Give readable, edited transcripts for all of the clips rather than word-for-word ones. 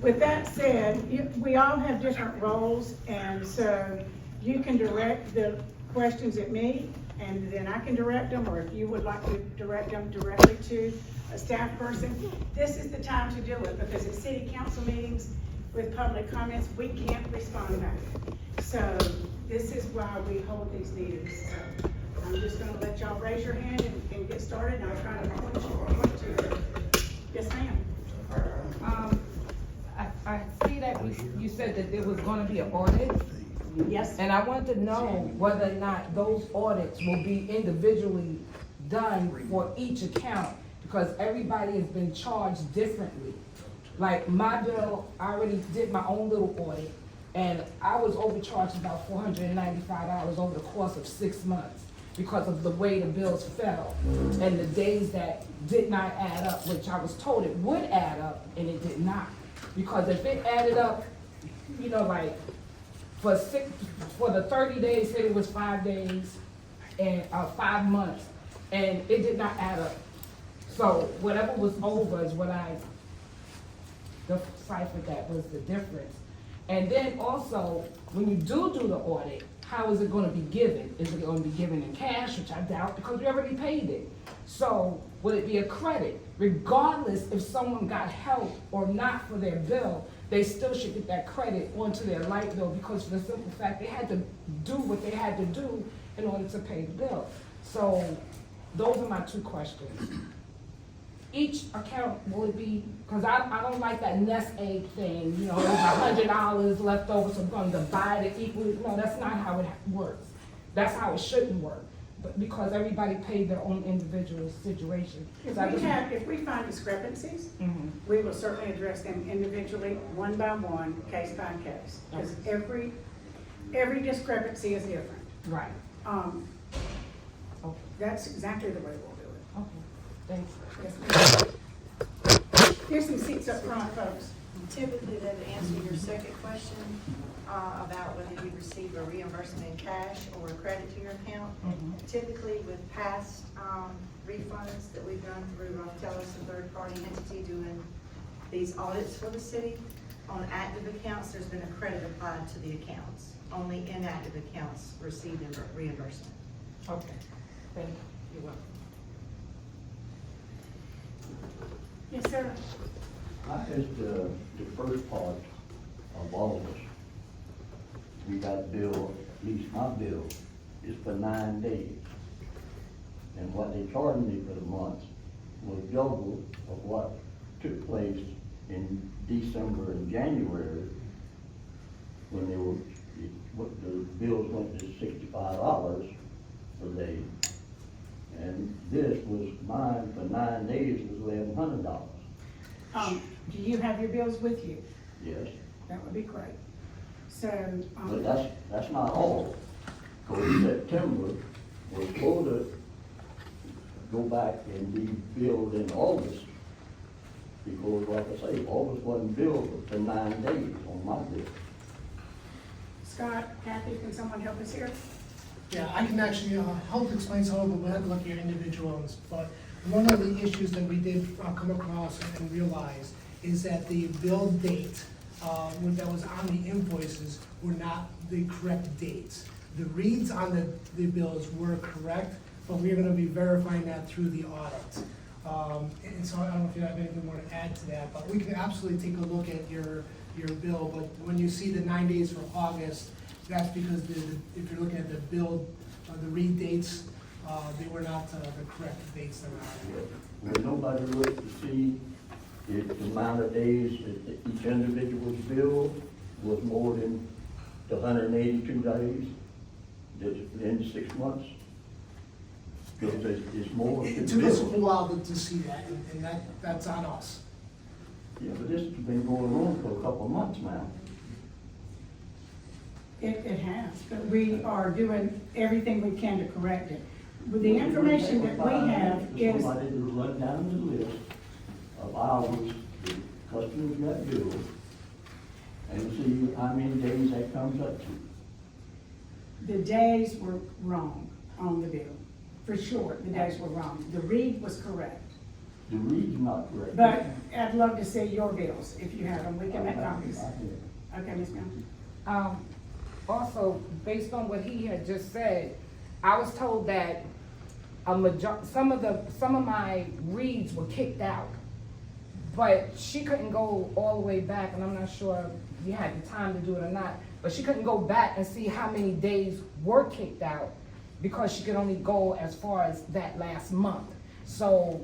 with that said, we all have different roles, and so you can direct the questions at me, and then I can direct them, or if you would like to direct them directly to a staff person. This is the time to do it, because at city council meetings with public comments, we can't respond back. So this is why we hold these meetings. So I'm just gonna let y'all raise your hand and get started, and I'll try to point you. Yes, ma'am. I see that you said that there was gonna be an audit, Yes. and I wanted to know whether or not those audits will be individually done for each account, because everybody has been charged differently. Like my bill, I already did my own little audit, and I was overcharged about $495 over the course of 6 months because of the way the bills fell and the days that did not add up, which I was told it would add up, and it did not. Because if it added up, you know, like for the 30 days, say it was 5 days and 5 months, and it did not add up. So whatever was over is what I deciphered that was the difference. And then also, when you do the audit, how is it gonna be given? Is it gonna be given in cash, which I doubt, because we already paid it? So would it be a credit? Regardless if someone got help or not for their bill, they still should get that credit onto their light bill, because for the simple fact they had to do what they had to do in order to pay the bill. So those are my 2 questions. Each account, will it be, because I don't like that nest egg thing, you know, there's $100 left over, so I'm going to divide it equally. No, that's not how it works. That's how it shouldn't work, but because everybody paid their own individual situation. If we find discrepancies, we will certainly address them individually, one by one, case by case, because every discrepancy is different. Right. Okay. That's exactly the way we'll do it. Okay, thanks. Yes, ma'am. Here's some seats up front, folks. Typically, that would answer your second question about whether you receive a reimbursement in cash or a credit to your account. Typically, with past refunds that we've done through Tellus, a third-party entity doing these audits for the city, on active accounts, there's been a credit applied to the accounts. Only inactive accounts receive reimbursement. Okay, thank you. You're welcome. Yes, sir. I asked the first part of all of us. We got bill, at least my bill, is for 9 days. And what they charged me for the month was double of what took place in December and January, when the bills went to $65 per day. And this was mine for 9 days was $1,100. Do you have your bills with you? Yes, That would be great. So, but that's not all. Because September was supposed to go back and be billed in August. Because like I say, August wasn't billed for 9 days on my bill. Scott, Kathy, can someone help us here? Yeah, I can actually help explain some of it without looking at individual ones, but one of the issues that we did come across and realize is that the bill date that was on the invoices were not the correct dates. The reads on the bills were correct, but we're gonna be verifying that through the audit. And so I don't know if you have anything more to add to that, but we can absolutely take a look at your bill, but when you see the 9 days for August, that's because if you're looking at the bill, the read dates, they were not the correct dates that were on it. When nobody looked to see if the amount of days that each individual's bill was more than the 182 days in the 6 months. Because it's more. It took us a while to see that, and that's on us. Yeah, but this has been going on for a couple of months now. It has, but we are doing everything we can to correct it. With the information that we have is, Somebody to run down the list of hours that customers got billed and see how many days that comes up to. the days were wrong on the bill. For sure, the days were wrong. The read was correct. The read's not correct. But I'd love to see your bills, if you have them, we can make copies. I hear. Okay, Ms. Mills? Also, based on what he had just said, I was told that some of my reads were kicked out. But she couldn't go all the way back, and I'm not sure if you had the time to do it or not, but she couldn't go back and see how many days were kicked out because she could only go as far as that last month. So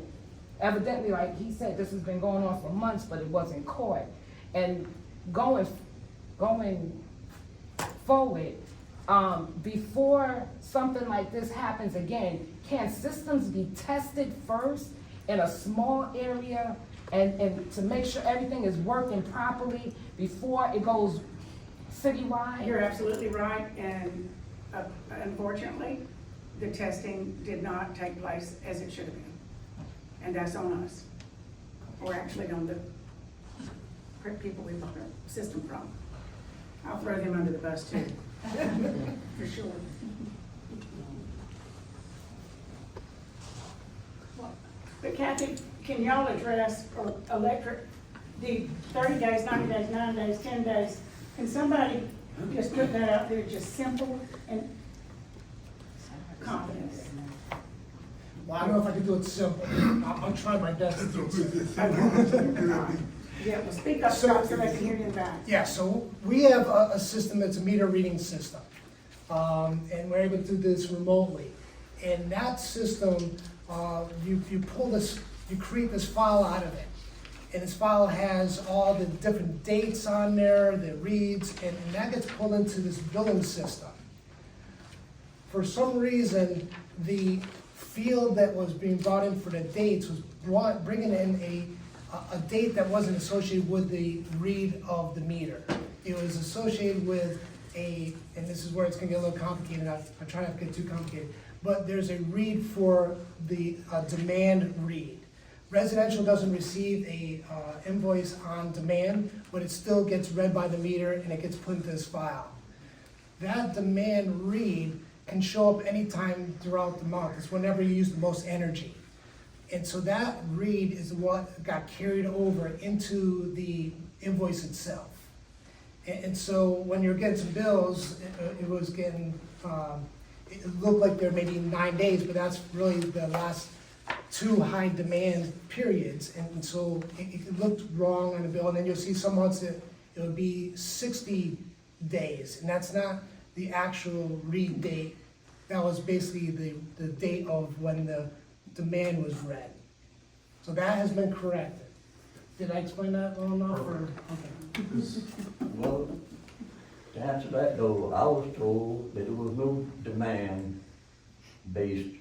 evidently, like he said, this has been going on for months, but it wasn't caught. And going forward, before something like this happens again, can systems be tested first in a small area and to make sure everything is working properly before it goes citywide? You're absolutely right, and unfortunately, the testing did not take place as it should have been. And that's on us, or actually on the people we bought our system from. I'll throw them under the bus too, for sure. But Kathy, can y'all address electric, the 30 days, 90 days, 9 days, 10 days? Can somebody just put that out there, just simple and confidence? Well, I don't know if I can do it simple. I'll try my best to do it simple. Yeah, well, speak up, Scott, so they can hear you in the back. Yeah, so we have a system that's a meter reading system. And we're able to do this remotely. And that system, you pull this, you create this file out of it. And this file has all the different dates on there, the reads, and that gets pulled into this billing system. For some reason, the field that was being brought in for the dates was bringing in a date that wasn't associated with the read of the meter. It was associated with and this is where it's gonna get a little complicated, I try not to get too complicated, but there's a read for the demand read. Residential doesn't receive a invoice on demand, but it still gets read by the meter and it gets put into this file. That demand read can show up anytime throughout the month. It's whenever you use the most energy. And so that read is what got carried over into the invoice itself. And so when you're getting some bills, it was getting, it looked like there may be 9 days, but that's really the last 2 high demand periods. And so it looked wrong on the bill. And then you'll see some months that it would be 60 days. And that's not the actual read date. That was basically the date of when the demand was read. So that has been corrected. Did I explain that well enough, or, okay? Well, to answer that though, I was told that there was no demand-based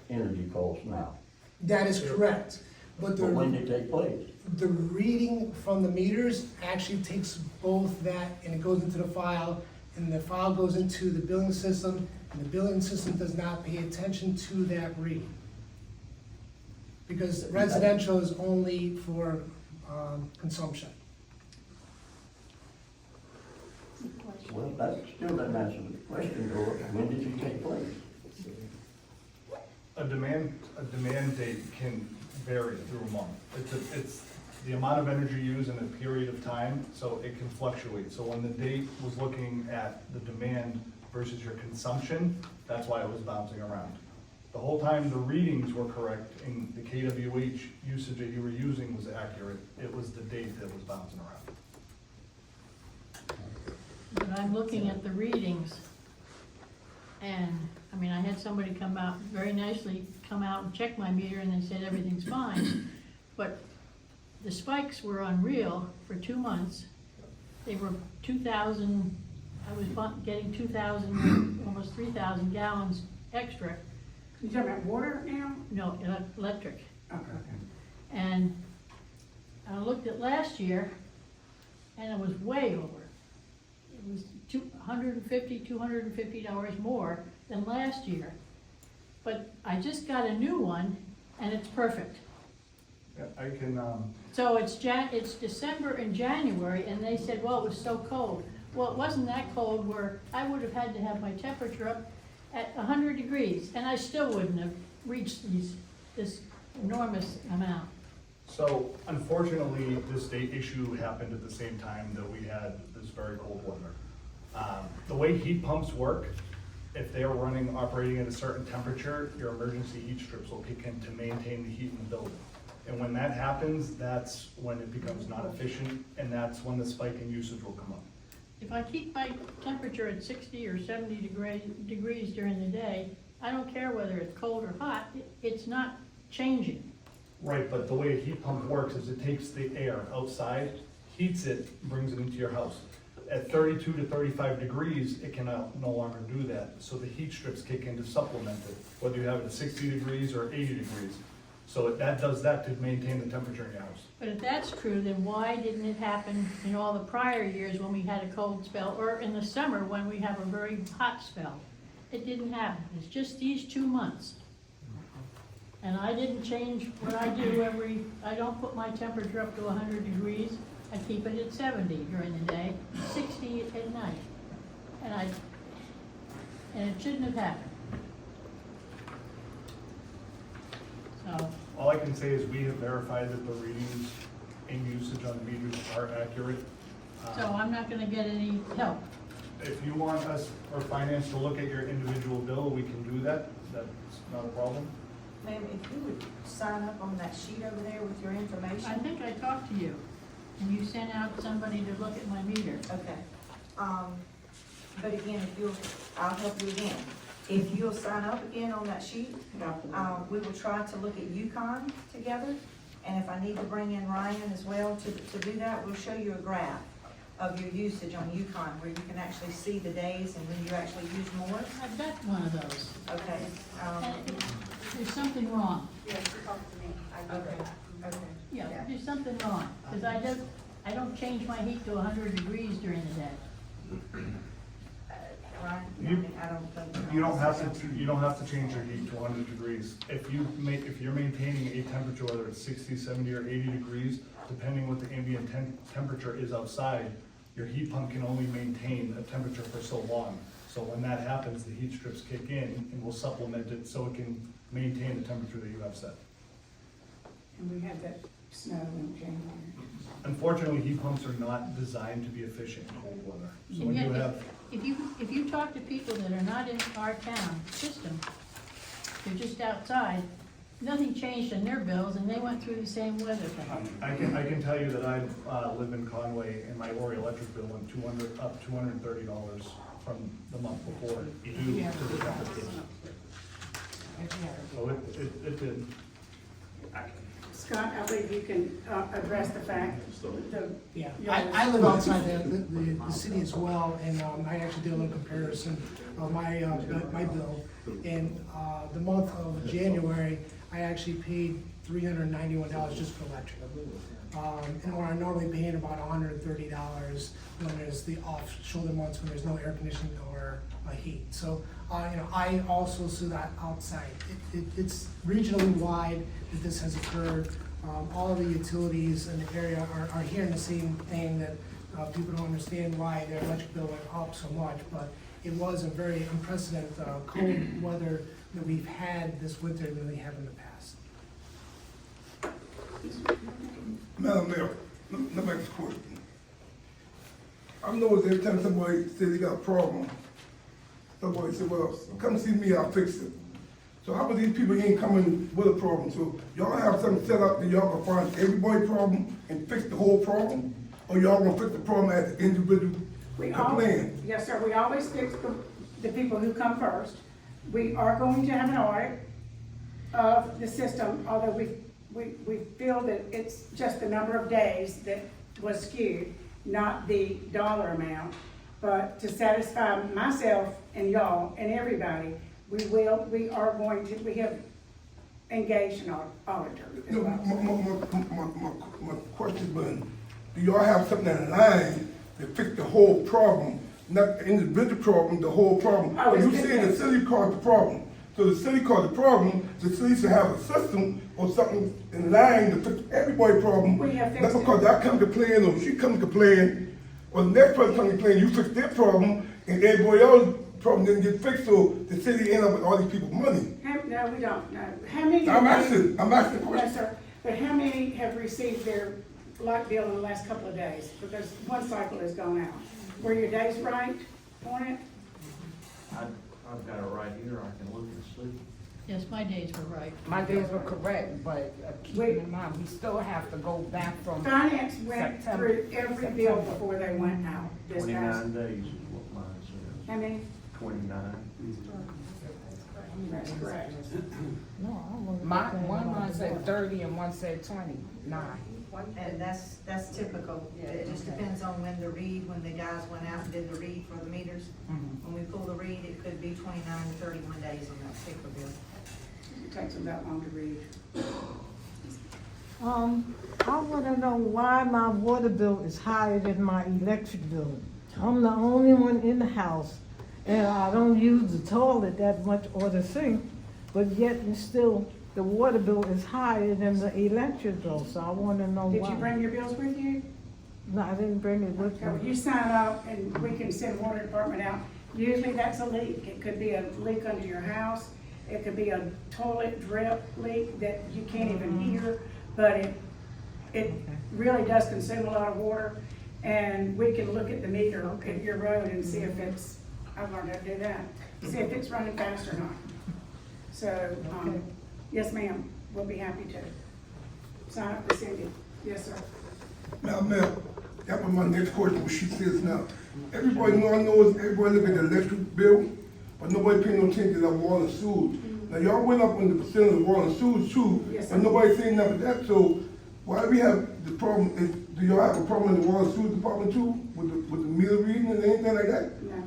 energy costs now. That is correct, but But when the they take place? reading from the meters actually takes both that, and it goes into the file, and the file goes into the billing system, and the billing system does not pay attention to that read. Because residential is only for consumption. Well, that still doesn't answer the question though, when did it take place? A demand date can vary through a month. It's the amount of energy used in a period of time, so it can fluctuate. So when the date was looking at the demand versus your consumption, that's why it was bouncing around. The whole time the readings were correct and the kWh usage that you were using was accurate, it was the date that was bouncing around. But I'm looking at the readings, and, I mean, I had somebody come out, very nicely come out and check my meter, and they said everything's fine. But the spikes were unreal for 2 months. They were 2,000, I was getting 2,000, almost 3,000 gallons extra. You talking about water now? No, electric. Okay. And I looked at last year, and it was way over. It was $250 more than last year. But I just got a new one, and it's perfect. Yeah, I can, So it's December and January, and they said, well, it was so cold. Well, it wasn't that cold where I would have had to have my temperature up at 100 degrees, and I still wouldn't have reached this enormous amount. So unfortunately, this date issue happened at the same time that we had this very cold weather. The way heat pumps work, if they are running, operating at a certain temperature, your emergency heat strips will kick in to maintain the heat in the building. And when that happens, that's when it becomes not efficient, and that's when the spike in usage will come up. If I keep my temperature at 60 or 70 degrees during the day, I don't care whether it's cold or hot, it's not changing. Right, but the way a heat pump works is it takes the air outside, heats it, brings it into your house. At 32 to 35 degrees, it can no longer do that, so the heat strips kick in to supplement it, whether you have it at 60 degrees or 80 degrees. So that does that to maintain the temperature in your house. But if that's true, then why didn't it happen in all the prior years when we had a cold spell, or in the summer when we have a very hot spell? It didn't happen, it's just these 2 months. And I didn't change what I do I don't put my temperature up to 100 degrees. I keep it at 70 during the day, 60 at night. And it shouldn't have happened. So, All I can say is we have verified that the readings and usage on the meters are accurate. so I'm not gonna get any help. If you want us or finance to look at your individual bill, we can do that. That's not a problem. Ma'am, if you would sign up on that sheet over there with your I information. think I talked to you, and you sent out somebody to look at my meter. Okay. But again, I'll help you again. If you'll sign up again on that sheet, we will try to look at Yukon together. And if I need to bring in Ryan as well to do that, we'll show you a graph of your usage on Yukon where you can actually see the days and when you actually use more. I've got one of those, Okay. and there's something wrong. Yes, you talked to me. Okay. Yeah, there's something wrong, because I don't change my heat to 100 degrees during the day. Ryan, I don't think. You don't have to change your heat to 100 degrees. If you're maintaining a temperature, whether it's 60, 70, or 80 degrees, depending what the ambient temperature is outside, your heat pump can only maintain a temperature for so long. So when that happens, the heat strips kick in and will supplement it so it can maintain the temperature that you have set. And we had that snow in January. Unfortunately, heat pumps are not designed to be efficient in cold weather. So And when yet, you have, if you talk to people that are not in our town system, they're just outside, nothing changed in their bills, and they went through the same weather thing. I can tell you that I live in Conway and my Ori electric bill went $230 from the month before due to the temperature. So it did. Scott, I believe you can address the fact, Yeah, I live outside the city as well, and I actually did a little comparison of my bill. In the month of January, I actually paid $391 just for electric. And where I'm normally paying about $130 when there's the off-shoulder months when there's no air conditioning or heat. So, I also see that outside. It's regionally wide that this has occurred. All of the utilities in the area are hearing the same thing, that people don't understand why their electric bill went up so much, but it was a very unprecedented cold weather that we've had this winter than we have in the past. Madam Mayor, let me ask a question. I know every time somebody says they got a problem, somebody says, well, come see me, I'll fix it. So how about these people ain't coming with a problem? So y'all have something set up that y'all can find everybody's problem and fix the whole problem? Or y'all gonna fix the problem as an individual plan? Yes, sir, we always fix the people who come first. We are going to have an audit of the system, although we feel that it's just the number of days that was skewed, not the dollar amount. But to satisfy myself and y'all and everybody, we have engaged an auditor as No, well. my question was, do y'all have something in line to fix the whole problem, not the individual problem, the whole problem? Oh, You it's say the city caused the problem. So the city caused the problem, the city should have a system or something in line to fix everybody's problem. We have Not fixed it. because I come to complain or she come to complain, or the next person come to complain, you fix their problem, and everybody else's problem didn't get fixed, so the city ended up with all these people's money. no, we don't, no. How many? I'm asking a Yes, question. sir, but how many have received their light bill in the last couple of days? Because one cycle has gone out. Were your days right on it? I've got it right here, I can look and see. Yes, my days were right. My days were correct, but keeping in mind, we still have to go back from, Finance went September. through every bill before they went out this past. 29 days is what mine says. How many? 29. That's correct. one line said 30 and one said 29. And that's typical. It just depends on when the guys went out and did the read for the meters. Mhm. When we pull the read, it could be 29 to 31 days on that particular bill. It takes them that long to read. I wanna know why my water bill is higher than my electric bill. I'm the only one in the house, and I don't use the toilet that much or the sink, but yet and still, the water bill is higher than the electric bill, so I wanna know why. Did you bring your bills with you? No, I didn't bring it with Okay, well, me. you sign up and we can send water department out. Usually that's a leak. It could be a leak under your house. It could be a toilet drip leak that you can't even hear, but it really does consume a lot of water. And we can look at the meter at your road and see if it's, I've learned how to do that, see if it's running fast or not. So, yes, ma'am, we'll be happy to sign up with Cindy. Yes, sir. Now, ma'am, that was my next question, what she says now. Everybody knows, everybody look at the electric bill, but nobody paying no attention to the water and sewage. Now, y'all went up on the percent of the water and sewage too, Yes, but sir. nobody saying nothing about that, so why we have the problem, do y'all have a problem in the water and sewage department too, with the meter reading and anything like that? No.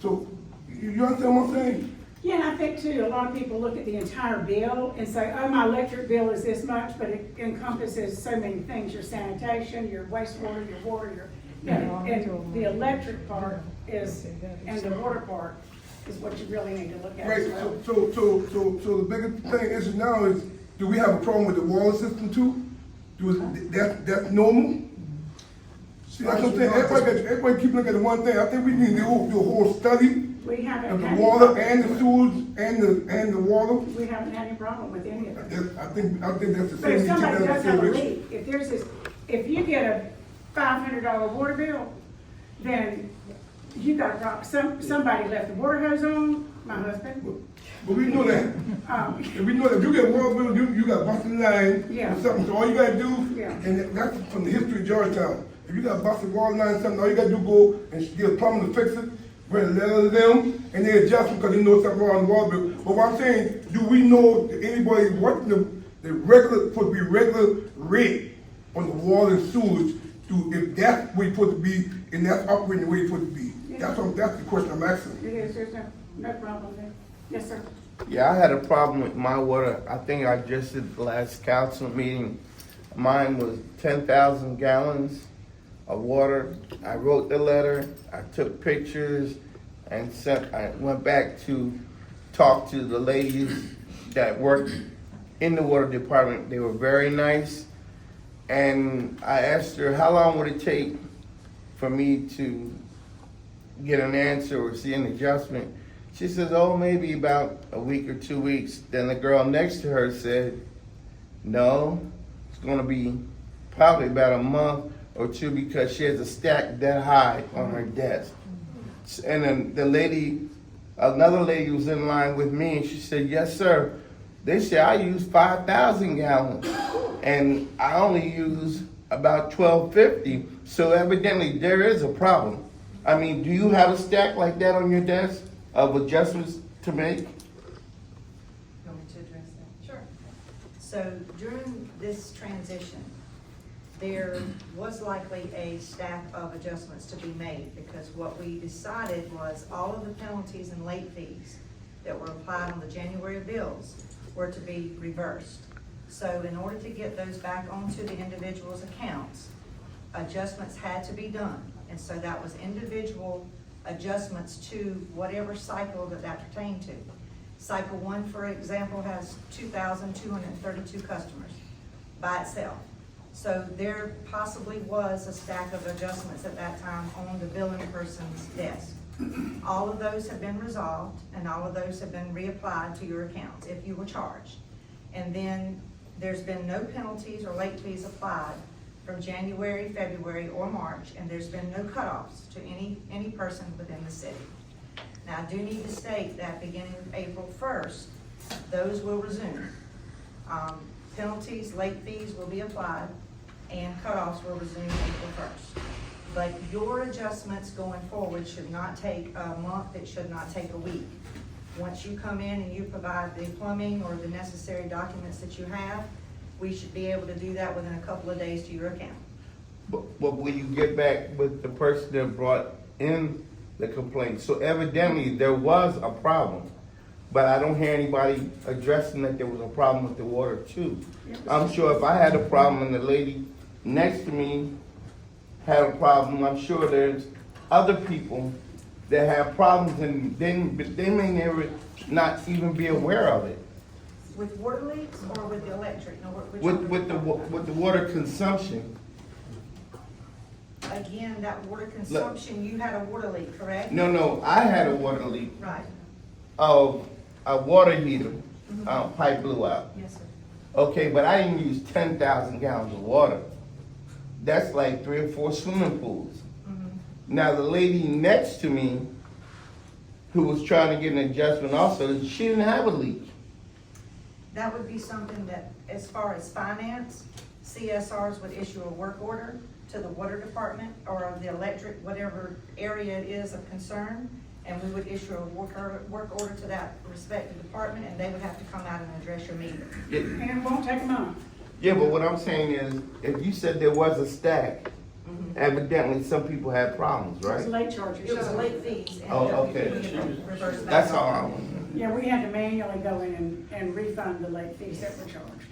So, you understand what I'm saying? Yeah, and I think too, a lot of people look at the entire bill and say, oh, my electric bill is this much, but it encompasses so many things, your sanitation, your wastewater, your water, and the electric part is, and the water part is what you really need to look at Right, as well. so the biggest thing is now is, do we have a problem with the water system too? That's normal? See, that's what I'm saying, everybody keep looking at the one thing, I think we need to do a whole study We haven't of the had water any, and the sewage and the water. we haven't had any problem with any of it. I think that's the But if same. somebody does have a leak, if there's this, if you get a $500 water bill, then you got a problem. Somebody left the water hose on, my husband. But we know that, if we know that if you get a water bill, you got busted line Yeah. or something, so all you gotta do, Yeah. and that's from the history of Georgetown. If you got a busted water line or something, all you gotta do go and get a plumber to fix it, write a letter to them, and they adjust them because they know something wrong with the water bill. But what I'm saying, do we know that anybody, what the regular, supposed to be regular rate on the water and sewage, if that's where it's supposed to be, and that's operating the way it's supposed to be? Yeah. That's the question I'm asking. It is, there's no problem there. Yes, sir. Yeah, I had a problem with my water. I think I just did the last council meeting. Mine was 10,000 gallons of water. I wrote the letter, I took pictures, and I went back to talk to the ladies that worked in the water department. They were very nice. And I asked her, how long would it take for me to get an answer or see an adjustment? She says, oh, maybe about a week or 2 weeks. Then the girl next to her said, no, it's gonna be probably about a month or two because she has a stack that high on her desk. And then another lady was in line with me and she said, yes, sir. They say I use 5,000 gallons and I only use about 1,250. So evidently there is a problem. I mean, do you have a stack like that on your desk of adjustments to make? You want me to address that? Sure. So during this transition, there was likely a stack of adjustments to be made because what we decided was all of the penalties and late fees that were applied on the January bills were to be reversed. So in order to get those back onto the individual's accounts, adjustments had to be done. And so that was individual adjustments to whatever cycle that pertained to. Cycle 1, for example, has 2,232 customers by itself. So there possibly was a stack of adjustments at that time on the billing person's desk. All of those have been resolved, and all of those have been reapplied to your accounts if you were charged. And then there's been no penalties or late fees applied from January, February, or March, and there's been no cutoffs to any person within the city. Now, I do need to state that beginning April 1st, those will resume. Penalties, late fees will be applied, and cutoffs will resume April 1st. But your adjustments going forward should not take a month, it should not take a week. Once you come in and you provide the plumbing or the necessary documents that you have, we should be able to do that within a couple of days to your account. But will you get back with the person that brought in the complaint? So evidently, there was a problem, but I don't hear anybody addressing that there was a problem with the water too. I'm sure if I had a problem and the lady next to me had a problem, I'm sure there's other people that have problems and they may never not even be aware of it. With water leaks or with the electric? No, With the water consumption. Again, that water consumption, you had a water leak, correct? No, I had a water leak Right, of a water heater, pipe blew out. yes, sir. Okay, but I didn't use 10,000 gallons of water. That's like 3 or 4 swimming pools. Now, the lady next to me, who was trying to get an adjustment also, she didn't have a leak. That would be something that, as far as finance, CSRs would issue a work order to the water department or the electric, whatever area it is of concern, and we would issue a work order to that respective department, and they would have to come out and address your meter. And it won't take a month. Yeah, but what I'm saying is, if you said there was a stack, evidently some people had problems, It was right? late charges. It was late fees. And Oh, we okay. reversed back That's on all I that. want. Yeah, we had to manually go in and refund the late fees that were charged.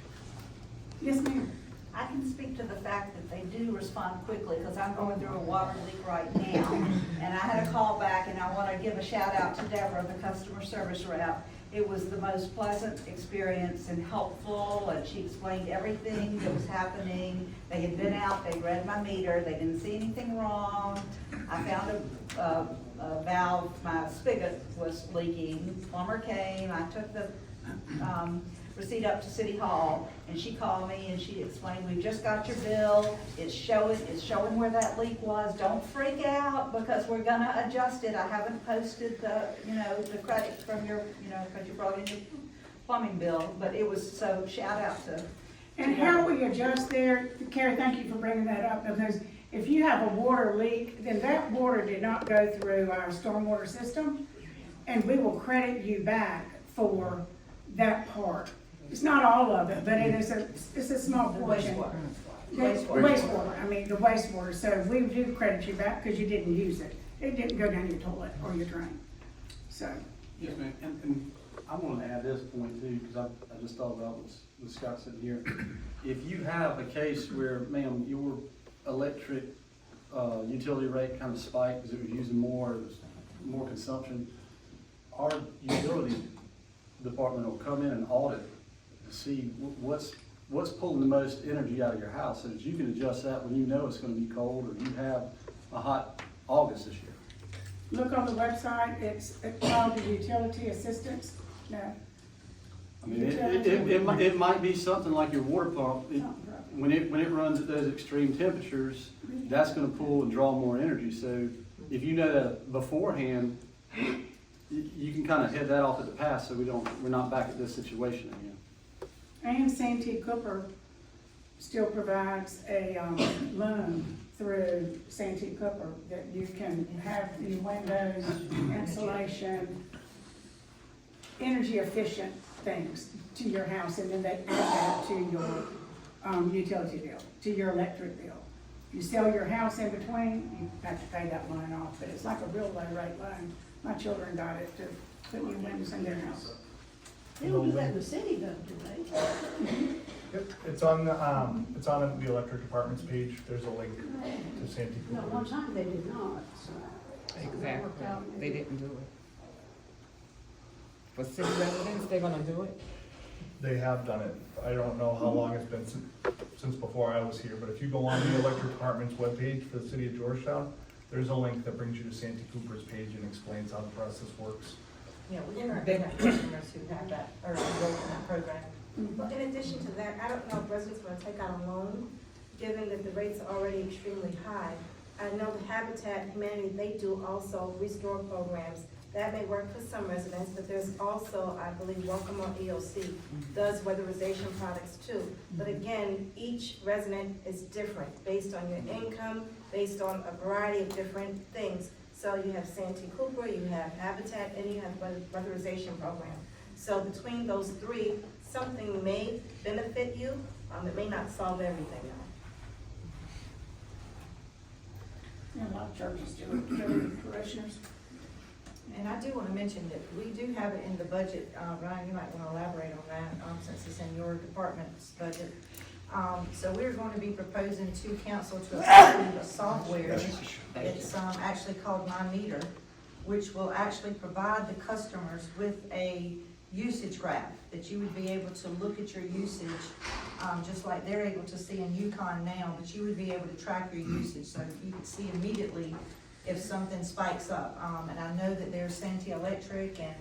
Yes, ma'am. I can speak to the fact that they do respond quickly, because I'm going through a water leak right now. And I had a call back, and I want to give a shout out to Deborah, the customer service rep. It was the most pleasant experience and helpful, and she explained everything that was happening. They had been out, they read my meter, they didn't see anything wrong. I found a valve, my spigot was leaking. Plumber came, I took the receipt up to City Hall, and she called me and she explained, we've just got your bill, it's showing where that leak was. Don't freak out, because we're gonna adjust it. I haven't posted the, the credit from your, because you brought in your plumbing bill, but it was, so shout out to. And how we adjust there, Carrie, thank you for bringing that up, because if you have a water leak, then that water did not go through our stormwater system, and we will credit you back for that part. It's not all of it, but it's a small portion. Wastewater, I mean, the wastewater, so we do credit you back because you didn't use it. It didn't go down your toilet or your drain, so. Yes, ma'am, and I want to add this point too, because I just thought about what Scott said here. If you have a case where, ma'am, your electric utility rate kind of spiked because it was using more consumption, our utility department will come in and audit to see what's pulling the most energy out of your house, so that you can adjust that when you know it's going to be cold or you have a hot August this year. Look on the website, it's called the Utility Assistance, no. I mean, it might be something like your water pump. When it runs at those extreme temperatures, that's going to pull and draw more energy. So if you know that beforehand, you can kind of head that off at the pass, so we're not back at this situation again. And Santee Cooper still provides a loan through Santee Cooper that you can have the windows, insulation, energy efficient things to your house, and then they add that to your utility bill, to your electric bill. You sell your house in between, you have to pay that loan off, but it's like a real low rate loan. My children got it to put new windows in their house. They don't do that in the city though, do they? Yep, it's on the electric department's page, there's a link to Santee No, Cooper. one time they did not, so. Exactly, they didn't do it. For city residents, they're gonna do it? They have done it, I don't know how long it's been since before I was here, but if you go on the electric department's webpage for the city of Georgetown, there's a link that brings you to Santee Cooper's page and explains how the process works. Yeah, we currently have customers who have that, or enrolled in that program. Well, in addition to that, I don't know if residents want to take out a loan, given that the rates are already extremely high. I know the Habitat Humanity, they do also restore programs. That may work for some residents, but there's also, I believe, Welcome on EOC does weatherization products too. But again, each resident is different based on your income, based on a variety of different things. So you have Santee Cooper, you have Habitat, and you have weatherization program. So between those three, something may benefit you. It may not solve everything though. And a lot of churches do it, do parishioners. And I do want to mention that we do have it in the budget, Ryan, you might want to elaborate on that, since it's in your department's budget. So we're going to be proposing to council to approve a software. It's actually called My Meter, which will actually provide the customers with a usage graph that you would be able to look at your usage, just like they're able to see in Yukon now, but you would be able to track your usage, so you could see immediately if something spikes up. And I know that there's Santee Electric and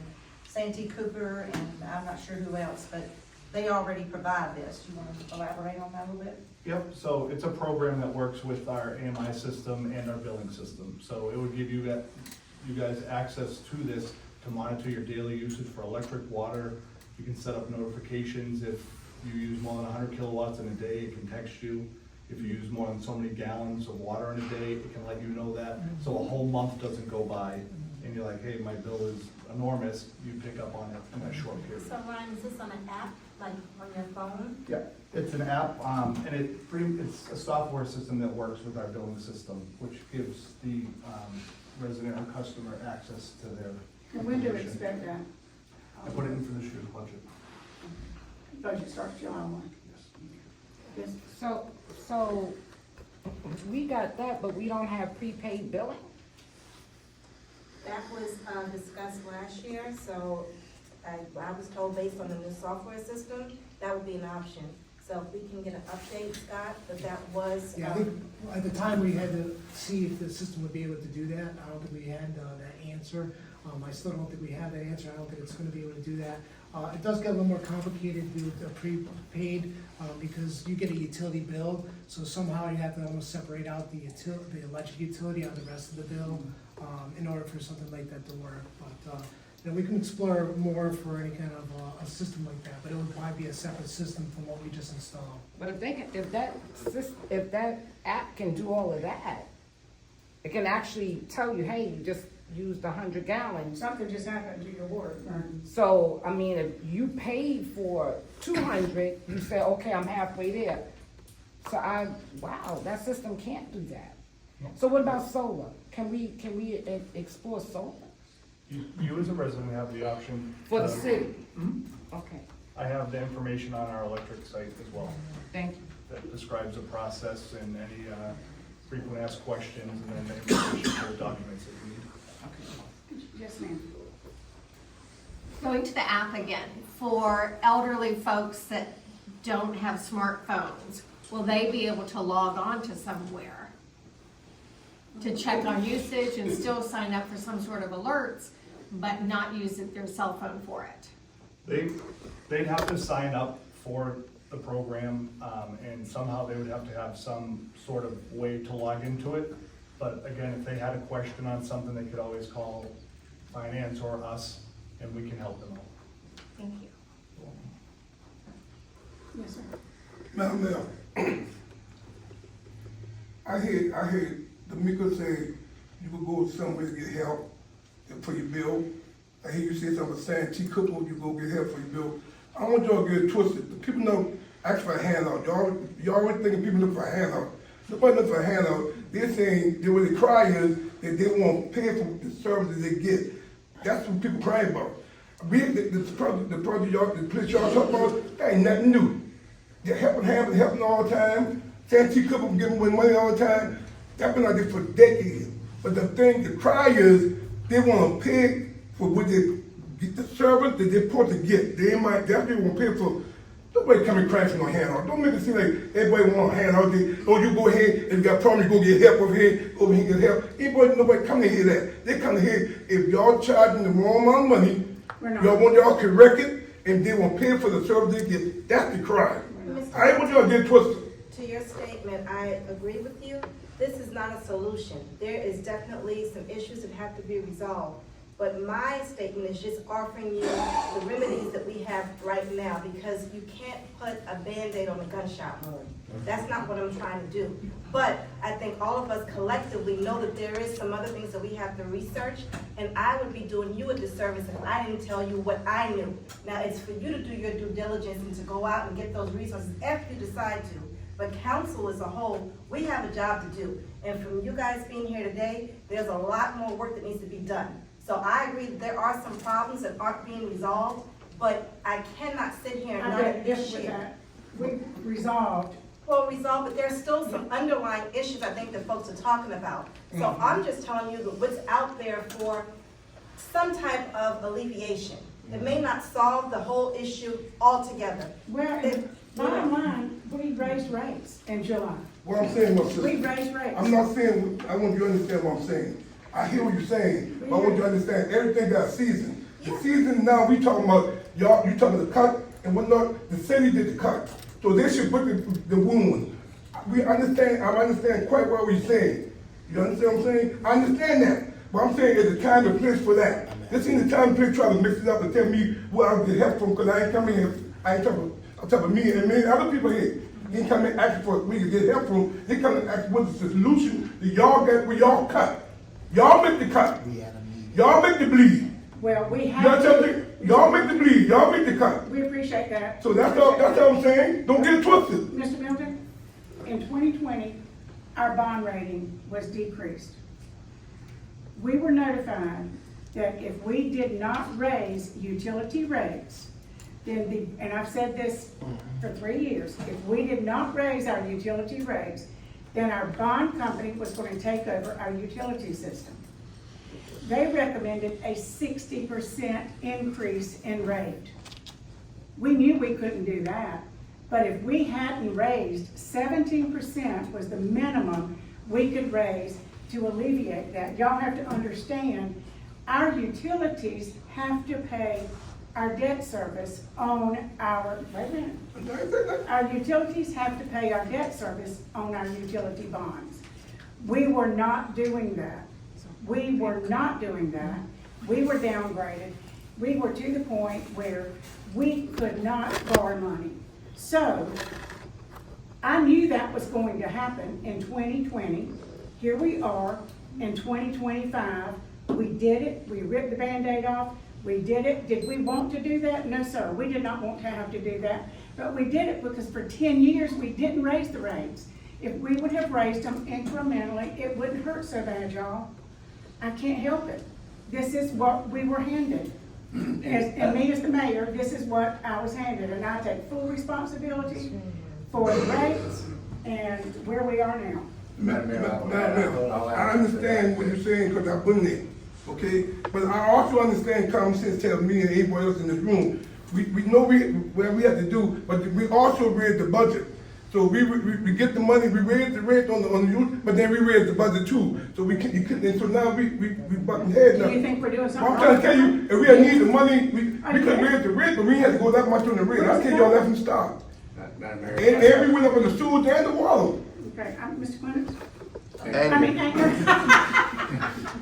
Santee Cooper, and I'm not sure who else, but they already provide this. You want to elaborate on that a little bit? Yep, so it's a program that works with our AMI system and our billing system. So it would give you guys access to this to monitor your daily usage for electric, water. You can set up notifications if you use more than 100 kilowatts in a day, it can text you. If you use more than so many gallons of water in a day, it can let you know that. So a whole month doesn't go by and you're like, hey, my bill is enormous, you pick up on it in a short period. So Ryan, is this on an app, like on your phone? Yeah, it's an app, and it's a software system that works with our billing system, which gives the resident or customer access to their And when do you information. expect that? I put it in for this year's budget. Budget starts July 1. Yes. So we got that, but we don't have prepaid billing? That was discussed last year, so I was told based on the new software system, that would be an option. So if we can get an update, Scott, that was. Yeah, I think at the time we had to see if the system would be able to do that. I don't think we had that answer. I still don't think we have that answer. I don't think it's gonna be able to do that. It does get a little more complicated with the prepaid, because you get a utility bill, so somehow you have to almost separate out the electric utility out of the rest of the bill, in order for something like that to work. But, you know, we can explore more for any kind of a system like that, but it would probably be a separate system from what we just installed. But if that app can do all of that, it can actually tell you, hey, you just used 100 gallons. Something just happened to your water. So, I mean, if you paid for 200, you say, okay, I'm halfway there. So wow, that system can't do that. So what about solar? Can we explore solar? You as a resident have the option. For the city? Mhm. Okay, I have the information on our electric site as well thank you. that describes the process and any frequent asked questions and then the information for the documents that you need. Yes, ma'am. Going to the app again, for elderly folks that don't have smartphones, will they be able to log on to somewhere to check on usage and still sign up for some sort of alerts, but not use their cell phone for it? They'd have to sign up for the program, and somehow they would have to have some sort of way to log into it. But again, if they had a question on something, they could always call finance or us, and we can help them out. Thank you. Yes, sir. Madam Mayor, I heard the Mika say you could go somewhere to get help for your bill. I hear you say something about Santee Cooper, you go get help for your bill. I want y'all to get it twisted. The people don't ask for a handout. Y'all always thinking people look for a handout. Nobody look for a handout. They're saying that what they cry is that they won't pay for the services they get. That's what people cry about. The project y'all, the place y'all talk about, that ain't nothing new. They're helping all the time. Santee Cooper giving away money all the time. That's been like this for decades. But the cry is they want to pay for what they get, the service that they're supposed to get. That's what they want to pay for Nobody coming crashing on handout. Don't make it seem like everybody want a handout. Oh, you go ahead, if you got problems, you go get help over here, over here get help. Nobody come to hear that. They come to hear, if y'all charging the wrong amount of money, y'all want y'all to correct it, and they won't pay for the service they get. That's the crime. I ain't want y'all to get twisted. To your statement, I agree with you. This is not a solution. There is definitely some issues that have to be resolved. But my statement is just offering you the remedies that we have right now, because you can't put a Band-Aid on a gunshot wound. That's not what I'm trying to do. But I think all of us collectively know that there is some other things that we have to research, and I would be doing you a disservice if I didn't tell you what I knew. Now, it's for you to do your due diligence and to go out and get those resources if you decide to. But council as a whole, we have a job to do. And from you guys being here today, there's a lot more work that needs to be done. So I agree that there are some problems that aren't being resolved, but I cannot sit here and not share. We resolved. Well, resolved, but there's still some underlying issues I think that folks are talking about. So I'm just telling you that what's out there for some type of alleviation. It may not solve the whole issue altogether. Well, bottom line, we raised rates in July. What I'm saying, We raised rates. I'm not saying, I want you to understand what I'm saying. I hear what you're saying, but I want you to understand, everything got a season. The season now, we talking about, y'all, you talking the cut and whatnot, the city did the cut. So they should put the wound. I understand quite well what you're saying. You understand what I'm saying? I understand that, but I'm saying there's a time and place for that. This ain't the time and place trying to mix it up and tell me where I get help from, because I ain't coming here, I'm talking about me and many other people here. They ain't coming asking for me to get help from, they come and ask what's the solution that y'all got where y'all cut. Y'all make the cut. Y'all make the bleed. Well, we have to. Y'all make the bleed. Y'all make the cut. We appreciate that. So that's all I'm saying. Don't get it twisted. Mr. Milton, in 2020, our bond rating was decreased. We were notified that if we did not raise utility rates, then and I've said this for 3 years, if we did not raise our utility rates, then our bond company was going to take over our utility system. They recommended a 60% increase in rate. We knew we couldn't do that, but if we hadn't raised, 17% was the minimum we could raise to alleviate that. Y'all have to understand, our utilities have to pay our debt service on our, our utilities have to pay our debt service on our utility bonds. We were not doing that. We were not doing that. We were downgraded. We were to the point where we could not borrow money. So I knew that was going to happen in 2020. Here we are in 2025. We did it. We ripped the Band-Aid off. We did it. Did we want to do that? No, sir. We did not want to have to do that. But we did it because for 10 years we didn't raise the rates. If we would have raised them incrementally, it wouldn't hurt so bad, y'all. I can't help it. This is what we were handed. And me as the mayor, this is what I was handed. And I take full responsibility for the rates and where we are now. I understand what you're saying because I've been there, okay? But I also understand common sense tells me and anybody else in this room. We know where we have to do, but we also raise the budget. So we get the money, we raise the rate on the youth, but then we raise the budget too. So so now we button heads now. Do you think we're doing something I'm trying to tell you, if we had need the money, we could raise the rate, but we had to go that much on the rate. I tell y'all that from start. And we went up in the sewage and the water. Okay, Mr. Clemens? Thank you.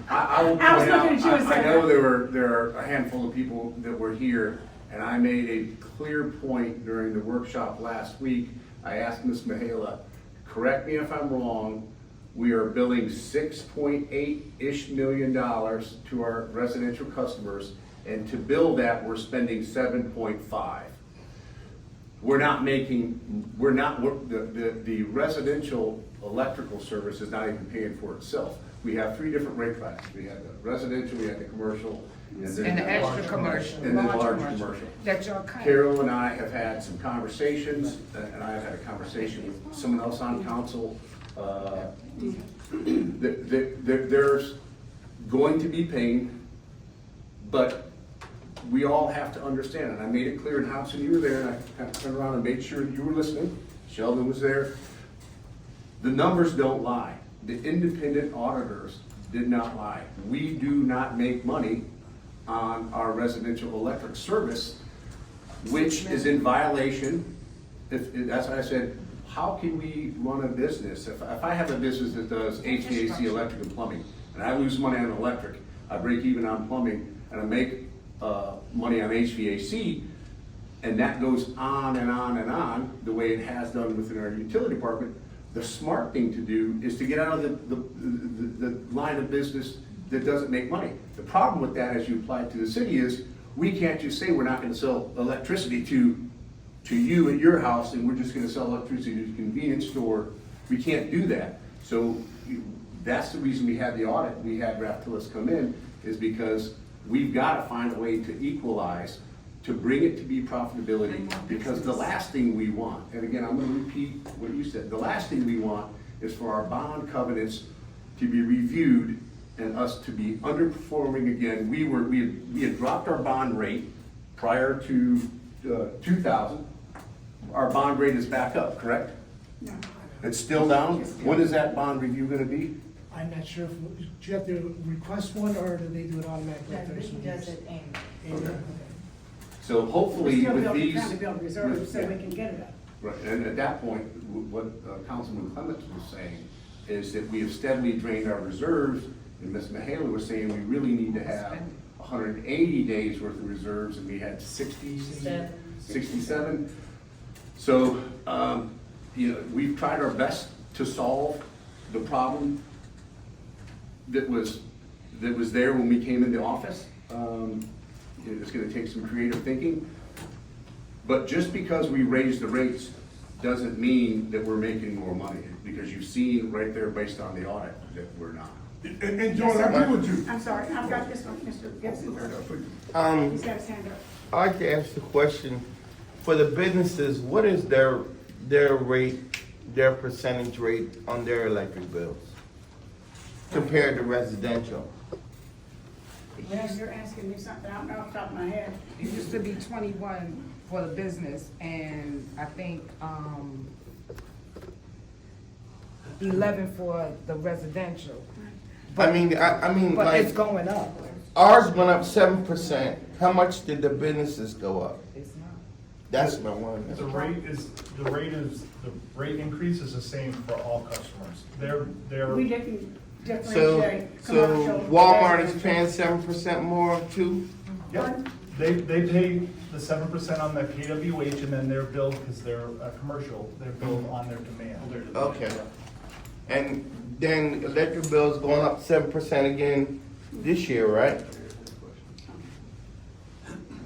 I will point I was out, looking at you and I saying know there are a handful of people that were here, and I made a clear point during the workshop last week. I asked Ms. Mihaela, correct me if I'm wrong, we are billing $6.8-ish million to our residential customers, and to bill that, we're spending $7.5. The residential electrical service is not even paying for itself. We have 3 different rate classes. We have the residential, we have the commercial, and then And the extra commercial. and then large commercial. That y'all cut. Carol and I have had some conversations, and I have had a conversation with someone else on council. There's going to be pain, but we all have to understand, and I made it clear, and Hobson, you were there, and I kind of turned around and made sure you were listening. Sheldon was there. The numbers don't lie. The independent auditors did not lie. We do not make money on our residential electric service, which is in violation. That's why I said, how can we run a business? If I have a business that does HVAC, electric, and plumbing, and I lose money on electric, I break even on plumbing, and I make money on HVAC, and that goes on and on and on, the way it has done within our utility department, the smart thing to do is to get out of the line of business that doesn't make money. The problem with that, as you apply it to the city, is we can't just say we're not gonna sell electricity to you at your house, and we're just gonna sell electricity to the convenience store. We can't do that. So that's the reason we had the audit, we had Raphtilus come in, is because we've gotta find a way to equalize, to bring it to be profitability, because the last thing we want, and again, I'm gonna repeat what you said, the last thing we want is for our bond covenants to be reviewed and us to be underperforming again. We had dropped our bond rate prior to 2000. Our bond rate is back up, correct? No. It's still down? When is that bond review gonna be? I'm not sure if, do you have to request one, or do they do it automatically? No, after he some does years? it annually. Okay. So We're hopefully still with building, these. trying to build reserves so yeah. we can get it up. Right, and at that point, what Councilman Clements was saying is that we have steadily drained our reserves, and Ms. Mahala was saying we really need to have 180 days worth of reserves, and we had 67. So, we've tried our best to solve the problem that was there when we came into office. It's gonna take some creative thinking. But just because we raise the rates doesn't mean that we're making more money, because you've seen right there based on the audit that we're not. And John, I agree with you. I'm sorry, I've got this one, Mr. Gibson. He's got his hand up. I'd like to ask the question, for the businesses, what is their rate, their percentage rate on their electric bills compared to residential? Well, you're asking me something, I don't know off the top of my head. It used to be 21 for the business, and I think 11 for the residential. I mean, But it's like, going up. ours went up 7%. How much did the businesses go up? It's not. That's my one. The rate increase is the same for all customers. They're. We didn't So, differentiate so commercial. Walmart is paying 7% more too? Yep, they pay the 7% on the KWH, and then they're billed, because they're commercial, they're billed on their demand. Okay. And then electric bills going up 7% again this year, right?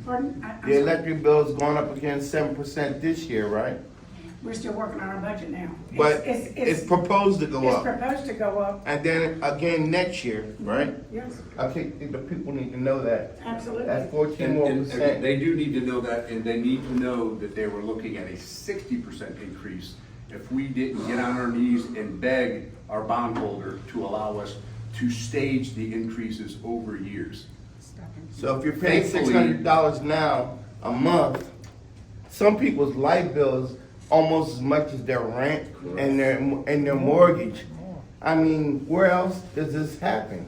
Pardon? I'm The sorry. electric bill's going up again 7% this year, right? We're still working on our budget now. But it's proposed to go It's up. proposed to go up, And then again next year, right? yes, I think the people need to know that. absolutely. That's 14 more And percent. they do need to know that, and they need to know that they were looking at a 60% increase if we didn't get on our knees and beg our bondholder to allow us to stage the increases over years. So if you're paying Thankfully- $600 now a month, some people's light bills almost as much as their rent and their mortgage. I mean, where else does this happen?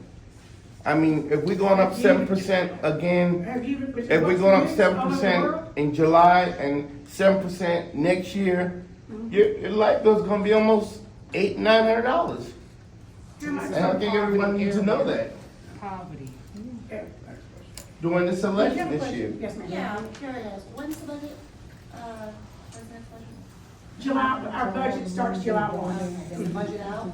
I mean, if we're going up 7% again, Have you? if we're going up 7% in July and 7% next year, your light bill's gonna be almost $800-900. And I think everyone needs to know that Poverty. during this election this year. Yes, ma'am. Yeah, I'm curious, when's the budget, president budget? July, our budget starts July 1. Is the budget out?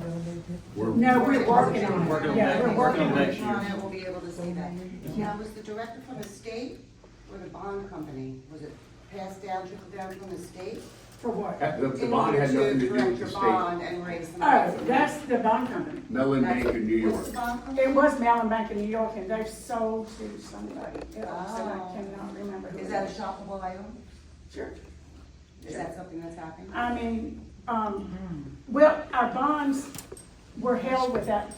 No, we're working on it. Yeah, we're working on it. I will be able to see that. Now, was the director from the state or the bond company? Was it passed down, trickled down from the state? For what? The bond had nothing to do with Direct the your state. bond and raise the Oh, money. that's the bond company. Mellon Bank in New York. What's the bond company? It was Mellon Bank in New York, and they've sold to somebody else, and I Oh. cannot remember who. Is it that a was. shoppable item? Sure. Is that something that's happening? I mean, well, our bonds were held with that,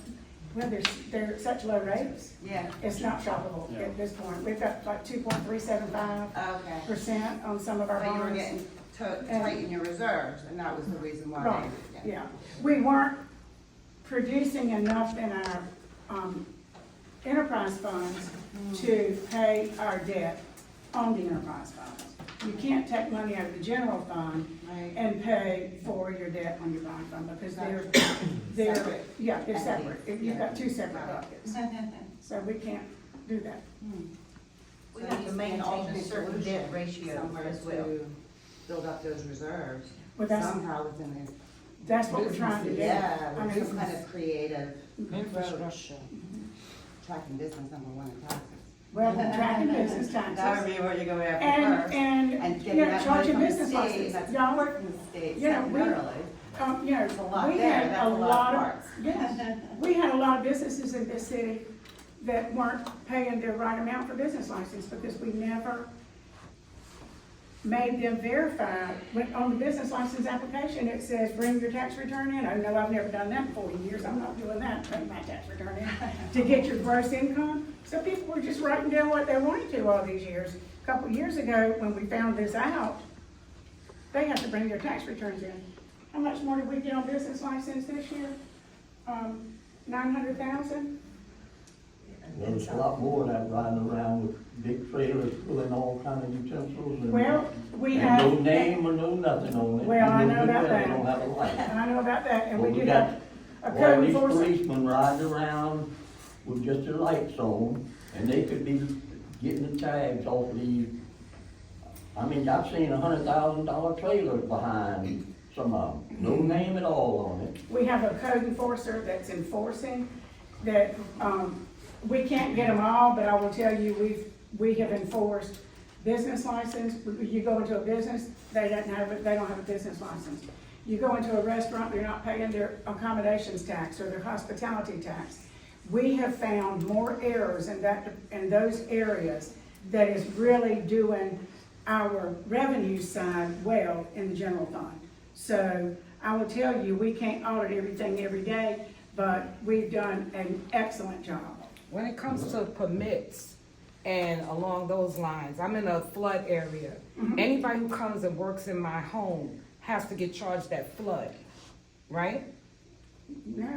Well, they're such low rates, Yeah, it's not shoppable Yeah. at this point. We've got like 2.375% okay. on some of our But you were bonds. getting tight in your reserves, and that was the reason why Right, they, yeah. We weren't producing enough in our, enterprise funds to pay our debt on the enterprise funds. You can't take money out of the general fund Right. and pay for your debt on your bond fund, because they're, Separate. yeah, they're separate. Entities. You've got two separate buckets, so we can't do that. We have to maintain a certain debt ratio somewhere as well. to build up those reserves Well, that's, somehow within the. that's what we're trying to do. Yeah, I with mean, some kind of creative Infrastructure. tracking business number one in taxes. Well, tracking business That would taxes, be what you go after first. and, And you getting know, that money charging from the business state, license. that's Y'all, important in the state you know, we- secondarily. you know, There's a lot we there, had that's a a lot of lot of, parts. yes, we had a lot of businesses in this city that weren't paying their right amount for business license because we never made them verify. When on the business license application, it says, bring your tax return in. I know I've never done that in 40 years. I'm not doing that, bring my tax return in to get your gross income. So people were just writing down what they wanted to all these years. A couple of years ago, when we found this out, they have to bring their tax returns in. How much more did we get on business license this year? 900,000? Well, it's a lot more than that, riding around with big trailers pulling all kind of utensils and. Well, we and have. no name or no nothing on it. Well, I You know about good well that. They don't have a light. I know about that, and Well, we we do got have a all code these enforcement. policemen riding around with just their lights on, and they could be getting the tags off of these. I mean, I've seen $100,000 trailers behind some of them, no name at all on it. We have a code enforcer that's enforcing that, we can't get them all, but I will tell you, we have enforced business license. You go into a business, they don't have a business license. You go into a restaurant, they're not paying their accommodations tax or their hospitality tax. We have found more errors in those areas that is really doing our revenue side well in the general fund. So I will tell you, we can't audit everything every day, but we've done an excellent job. When it comes to permits and along those lines, I'm in a flood area. Anybody who comes and works in my home has to get charged that flood, right? No,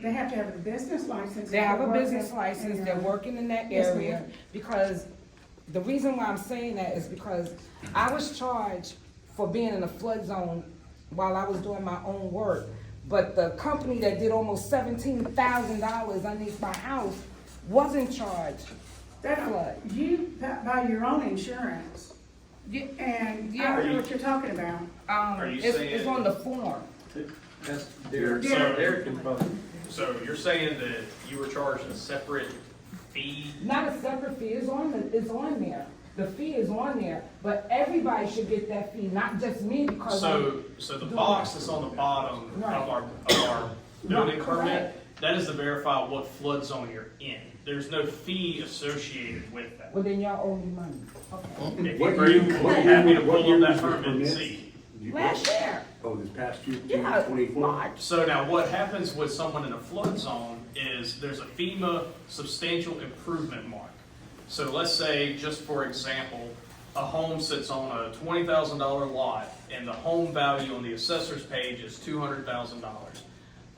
they have to have a business license. They have a Work business in- license, they're working in that Yes, area, ma'am. because the reason why I'm saying that is because I was charged for being in a flood zone while I was doing my own work. But the company that did almost $17,000 underneath my house wasn't charged flood. You buy your own insurance, and I don't know what you're talking about. Are you It's saying- on the form. That's Derek, Yeah. so Derek can probably, so you're saying that you were charged a separate fee? Not a separate fee, it's on there. The fee is on there, but everybody should get that fee, not just me, because So the box that's on the bottom Right. of our building Right, permit, correct. that is to verify what flood zone you're in. There's no fee associated with that. well, then y'all owe me money. Okay. If What you agree, year- we're happy to what pull year up was that your permit and permit? see. Last year, Oh, this past year, yeah, 24? March. So now what happens with someone in a flood zone is there's a FEMA substantial improvement mark. So let's say, just for example, a home sits on a $20,000 lot and the home value on the assessor's page is $200,000.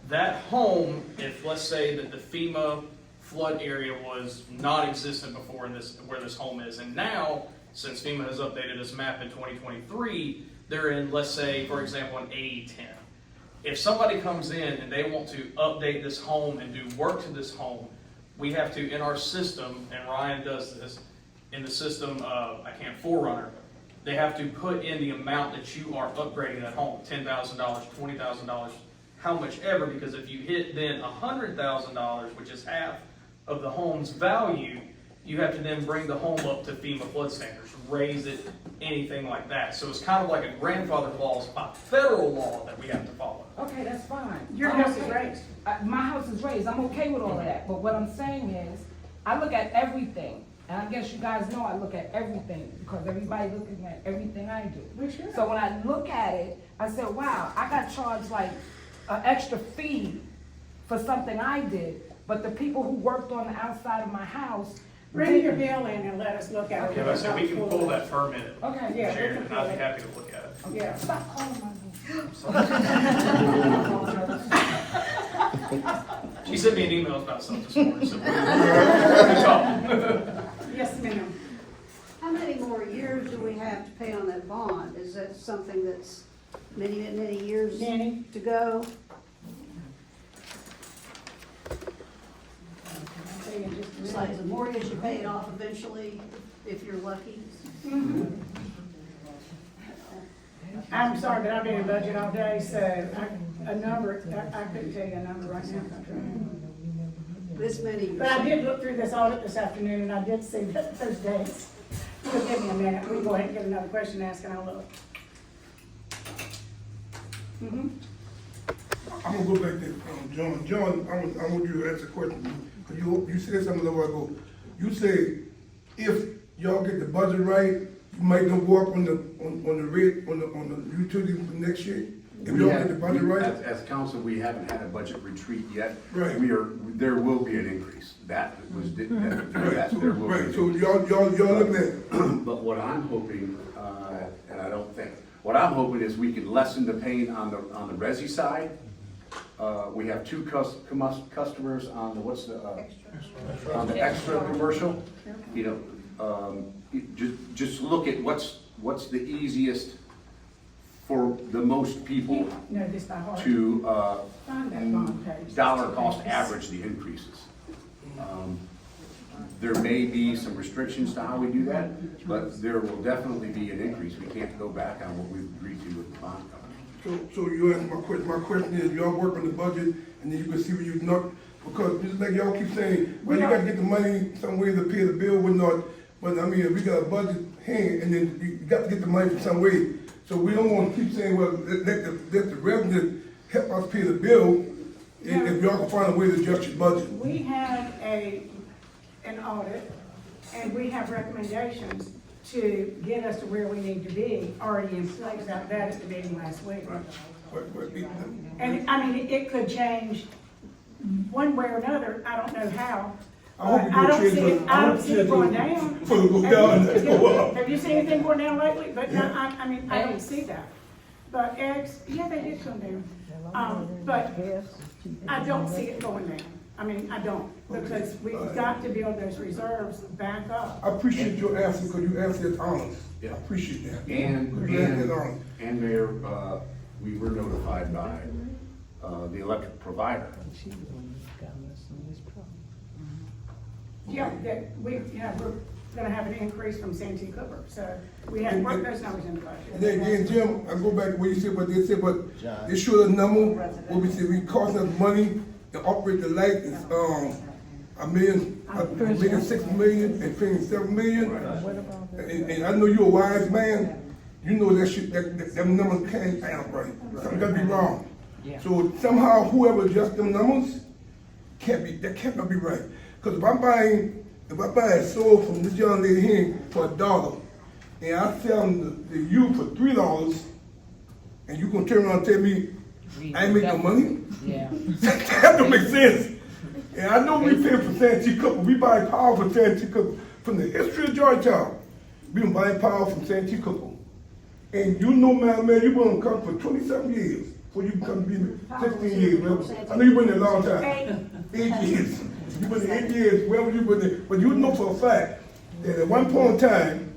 That home, if let's say that the FEMA flood area was not existent before in this, where this home is, and now, since FEMA has updated this map in 2023, they're in, let's say, for example, an A10. If somebody comes in and they want to update this home and do work to this home, we have to, in our system, and Ryan does this, in the system of, Forerunner, they have to put in the amount that you are upgrading that home, $10,000, $20,000, how much ever, because if you hit then $100,000, which is half of the home's value, you have to then bring the home up to FEMA flood standards, raise it, anything like that. So it's kind of like a grandfather clause by federal law that we have to follow. Okay, that's fine. Your I'm house is okay. raised. My house is raised, I'm okay with all of that, but what I'm saying is, I look at everything, and I guess you guys know I look at everything, because everybody looking at everything I do. We should. So when I look at it, I said, wow, I got charged like an extra fee for something I did, But the people who worked on the outside of my house. Bring your bill in and let us look at it. Yeah, I said we can pull that permit, Okay, Yeah, we Sharon, can and pull I'd be it. happy to look at it. Yeah. Stop calling my name. She sent me an email about something this morning, so we can talk. Yes, ma'am. How many more years do we have to pay on that bond? Is that something that's many, many years Danny? to go? It's like the mortgage, you pay it off eventually, if you're lucky. I'm sorry, but I've been in budget all day, so I couldn't tell you a number right now. This many. But I did look through this audit this afternoon, and I did see those dates. So give me a minute, we can go ahead and get another question asked, and I'll look. I'm gonna go back to, John. John, I want you to answer a question. You said something a little while ago. You said if y'all get the budget right, you might not go up on the rate, on the utilities for next year? If y'all get the budget right? As council, we haven't had a budget retreat yet. Right. There will be an increase. That was, there will be an Right, so increase. y'all looking at, But what I'm hoping, and I don't think, what I'm hoping is we can lessen the pain on the resi side. We have two customers on the, on the extra commercial. You know, just look at what's the easiest for the most people No, this by heart. to, Find that bond page. dollar cost average the increases. There may be some restrictions to how we do that, but there will definitely be an increase. We can't go back on what we've agreed to with the bond company. so you answered my question. My question is, y'all work on the budget, and then you can see where you're not, because just like y'all keep saying, well, you gotta get the money some way to pay the bill, whatnot. But I mean, if we got a budget hand, and then you got to get the money from some way. So we don't want to keep saying, well, let the resident help us pay the bill, if y'all can find a way to adjust your budget. We had an audit, and we have recommendations to get us to where we need to be already in place. About that at the meeting last week. And I mean, it could change one way or another. I don't know how. I don't see it going down. Have you seen anything going down lately? But no, I mean, I don't see that. But eggs, yeah, they did come down. But I don't see it going down. I mean, I don't, because we've got to build those reserves back up. I appreciate your answer, because you answered honest. Yeah. I appreciate that. And Mayor, we were notified by the electric provider. Yeah, that we're gonna have an increase from Santee Cooper, so we have worked those numbers in the budget. And then again, Jim, I go back to what you said, but they said, but they showed a number, what we said, we cost us money to operate the light is, $1.6 million and paying $7 million. And I know you're a wise man, you know that shit, them numbers can't add up right. Something gotta be wrong. So somehow whoever adjusts them numbers, that cannot be right. Because if I buy a soul from this young lady here for $1, and I sell them to you for $3, and you gonna turn around and tell me I ain't make no money? Yeah. That don't make sense. And I know we pay for Santee Cooper. We buy power from Santee Cooper. From the history of Georgetown, we been buying power from Santee Cooper. And you know, man, you've been on come for 27 years. Before you come to be 15 years. Well, I know you've been there a long time. 8 years. You've been there 8 years, wherever you've been there. But you know for a fact that at one point in time,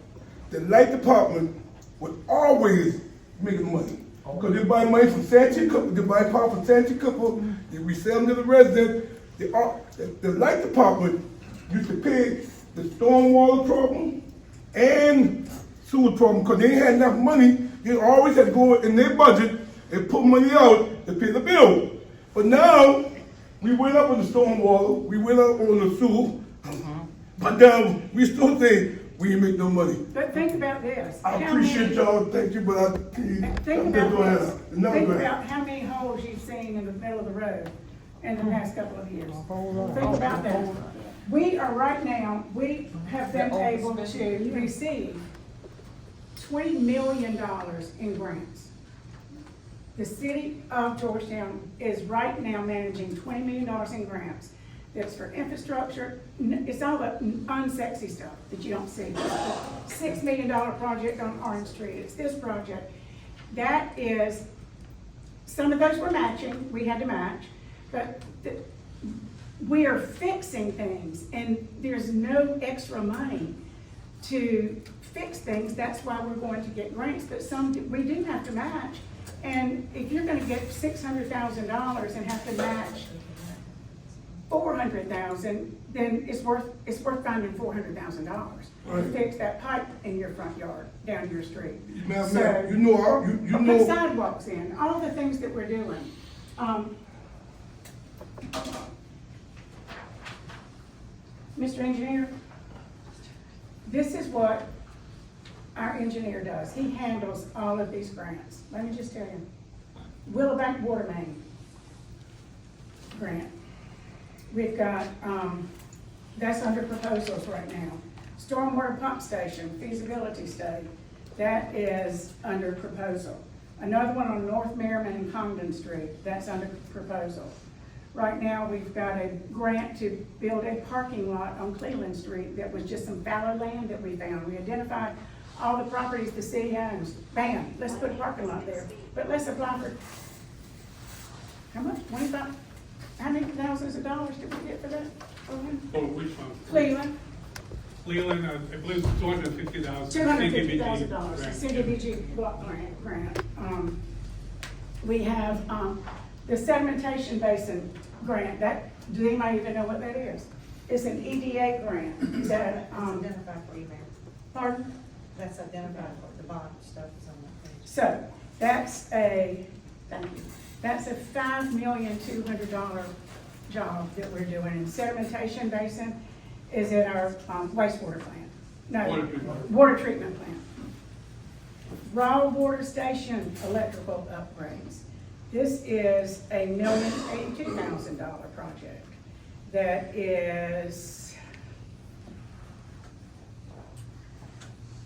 the light department was always making money. Because they buy money from Santee Cooper, they buy power from Santee Cooper, we sell them to the resident. The light department used to pay the stormwater problem and sewer problem, because they ain't had enough money. They always had to go in their budget and put money out to pay the bill. But now, we went up on the stormwater, we went up on the sewer, but now we still say we ain't make no money. But think about this. I appreciate y'all, thank you, but I can't. Think about this. Think about how many holes you've seen in the middle of the road in the past couple of years. Think about that. We are right now, we have been able to receive $20 million in grants. The city of Georgetown is right now managing $20 million in grants. that's for infrastructure. It's all the unsexy stuff that you don't see. $6 million project on Orange Street, it's this project. That is, some of those were matching, we had to match, but we are fixing things, and there's no extra money to fix things. That's why we're going to get grants, but some, we do have to match. And if you're gonna get $600,000 and have to match $400,000, then it's worth finding $400,000 to fix that pipe in your front yard, down your street. Ma'am, So, you know, or put sidewalks in, all the things that we're doing. Mr. Engineer, this is what our engineer does. He handles all of these grants. Let me just tell you. Willowbank Water Main grant. We've got, that's under proposals right now. Stormwater pump station, feasibility study, that is under proposal. Another one on North Merriman and Congdon Street, that's under proposal. Right now, we've got a grant to build a parking lot on Cleveland Street that was just some fallow land that we found. We identified all the properties the city owns. Bam, let's put a parking lot there. But let's apply for, how much, 25? How many thousands of dollars did we get for that? For which one? Cleveland. Cleveland, I believe it's $250,000. $250,000, CDBG block grant. We have, the sedimentation basin grant, that, do anybody even know what that is? It's an EDA grant that, That's identified for you, Mayor. pardon? That's identified for the bond stuff is on that page. So, that's a, thank you, that's a $5,200,000 job that we're doing. And sedimentation basin is at our wastewater plant. No, water treatment plant. Raw water station electrical upgrades. This is a $1,082,000 project. That is,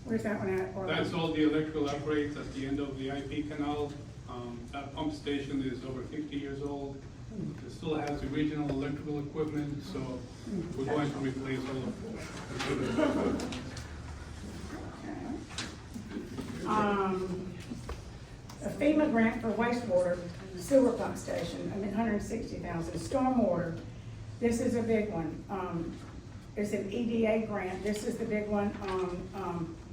where's that one at? Orlando? That's all the electrical upgrades at the end of the IP canal. That pump station is over 50 years old. It still has the original electrical equipment, so we're going to replace all of it. A FEMA grant for wastewater sewer pump station, $160,000. Stormwater, this is a big one. It's an EDA grant. This is the big one on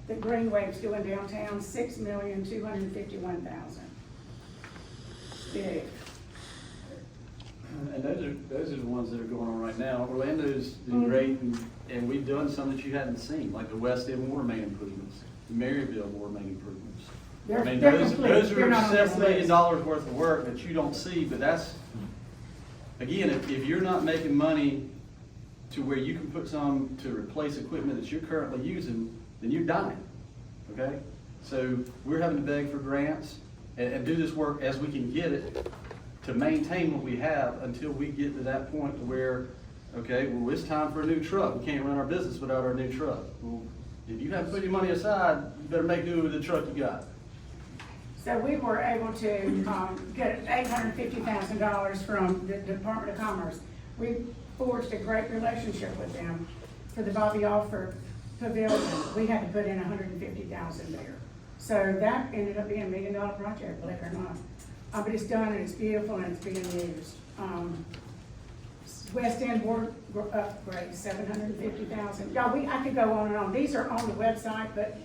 the Greenwave's doing downtown, $6,251,000. Big. And those are the ones that are going on right now. Orlando's been great, and we've done some that you hadn't seen, like the West End water main improvements, the Maryville water main improvements. I mean, those are several $1 million worth of work that you don't see, but that's, again, if you're not making money to where you can put some to replace equipment that you're currently using, then you're dying, okay? So we're having to beg for grants and do this work as we can get it to maintain what we have until we get to that point to where, okay, well, it's time for a new truck. We can't run our business without our new truck. Well, if you have to put your money aside, you better make do with the truck you got. So we were able to get $850,000 from the Department of Commerce. We forged a great relationship with them for the Bobby Alford Pavilion. We had to put in $150,000 there. So that ended up being $1 million project, believe it or not. But it's done and it's beautiful and it's being used. West End water upgrade, $750,000. Y'all, I could go on and on. These are on the website, but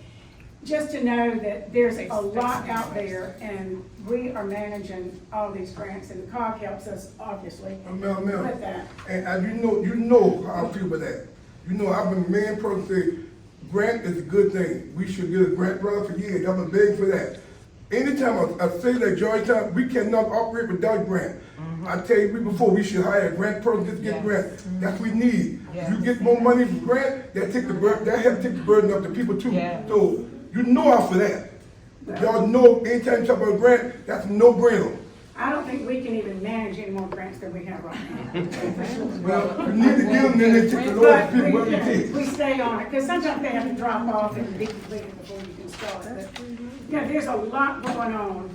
just to know that there's a lot out there and we are managing all these grants and the COG helps us obviously with that. And you know how I feel about that. You know, I've been the main person say, grant is a good thing. We should get a grant brother for years. I've been begging for that. Anytime I say that Georgetown, we cannot operate without grant. I tell you before, we should hire a grant person just to get grant. That's what we need. You get more money from grant, that help take the burden off the people too. So you know out for that. Y'all know anytime you talk about grant, that's a no-brainer. I don't think we can even manage any more grants than we have right now. Well, you need to give them, then they take the Lord's people where we take. We stay on it, because sometimes they have to drop off and be completed before you can start. But, yeah, there's a lot going on.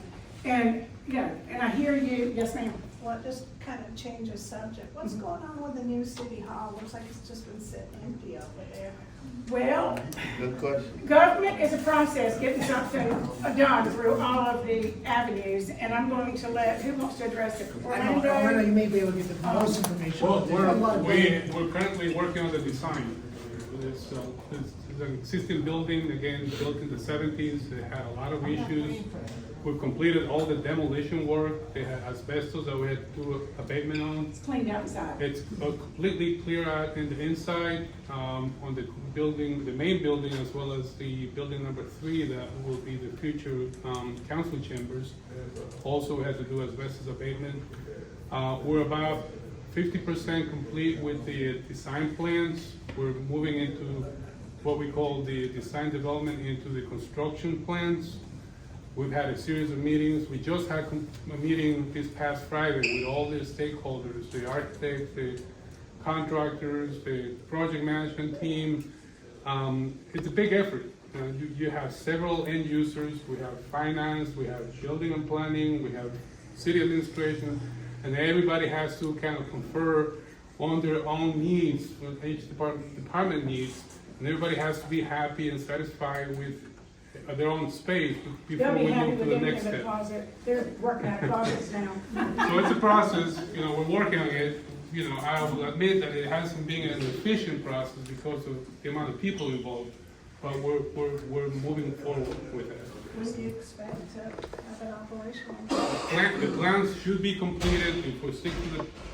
And, yeah, and I hear you, yes ma'am. Well, just kind of change the subject. What's going on with the new city hall? Looks like it's just been sitting empty over there. Well, Good question. government is a process, getting something done through all of the avenues, and I'm going to let, who wants to address it? Orlando, you may be able to get the most information. Well, There's a lot of data. we're currently working on the design. It's an existing building, again, built in the 70s. It had a lot of issues. We've completed all the demolition work. They had asbestos that we had to do abatement on. It's cleaned outside. It's completely clear out in the inside, on the building, the main building, as well as the building number 3 that will be the future council chambers. Also, we had to do asbestos abatement. We're about 50% complete with the design plans. We're moving into what we call the design development into the construction plans. We've had a series of meetings. We just had a meeting this past Friday with all the stakeholders, the architects, the contractors, the project management team. It's a big effort. You have several end users. We have finance, we have building and planning, we have city administration, and everybody has to kind of confer on their own needs, what each department needs, and everybody has to be happy and satisfied with their own space before we move to the next step. They're working out closets now. So it's a process, we're working on it. I will admit that it hasn't been an efficient process because of the amount of people involved, but we're moving forward with it. When do you expect to have it operational? The plans should be completed, if we stick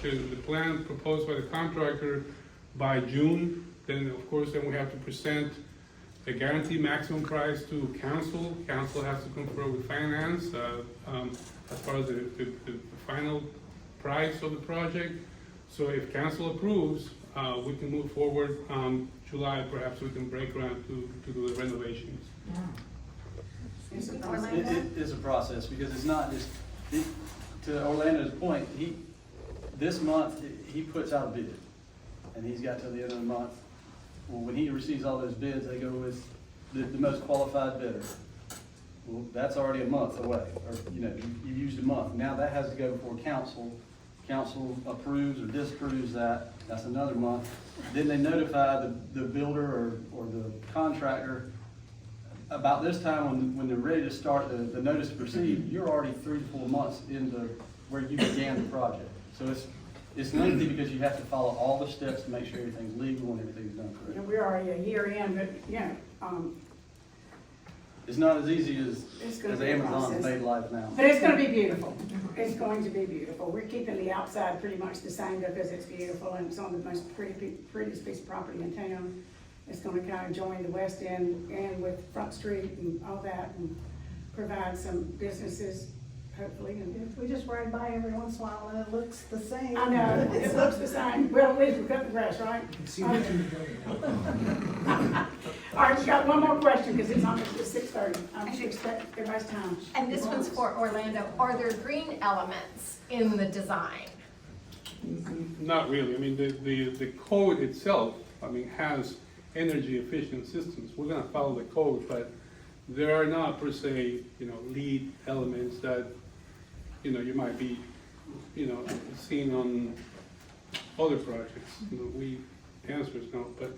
to the plan proposed by the contractor, by June. Then, of course, we have to present a guaranteed maximum price to council. Council has to confer with finance as far as the final price of the project. So if council approves, we can move forward. July, perhaps we can break ground to do the renovations. It is a process, because it's not just, to Orlando's point, this month, he puts out a bid, and he's got till the end of the month. Well, when he receives all those bids, they go with the most qualified bidder. Well, that's already a month away, or, you used a month. Now that has to go before council. Council approves or disapproves that, that's another month. Then they notify the builder or the contractor. About this time, when they're ready to start the notice to proceed, you're already 3 to 4 months into where you began the project. So it's lengthy because you have to follow all the steps to make sure everything's legal and everything's done correctly. We're already a year in, but, It's not as easy as gonna be a Amazon process. made life now. but it's gonna be beautiful. It's going to be beautiful. We're keeping the outside pretty much the same because it's beautiful and it's on the most prettiest piece of property in town. It's gonna kind of join the west end and with Front Street and all that and provide some businesses, hopefully. And We just ride by every once in a while and it looks the same. I know, it looks the same. Well, at least we cut the grass, right? See what you do. All right, we got one more question because it's almost 6:30. I should expect everybody's time. And this one's for Orlando. Are there green elements in the design? Not really. I mean, the code itself, has energy efficient systems. We're gonna follow the code, but there are not per se, lead elements that, you might be, seeing on other projects. The answer is no, but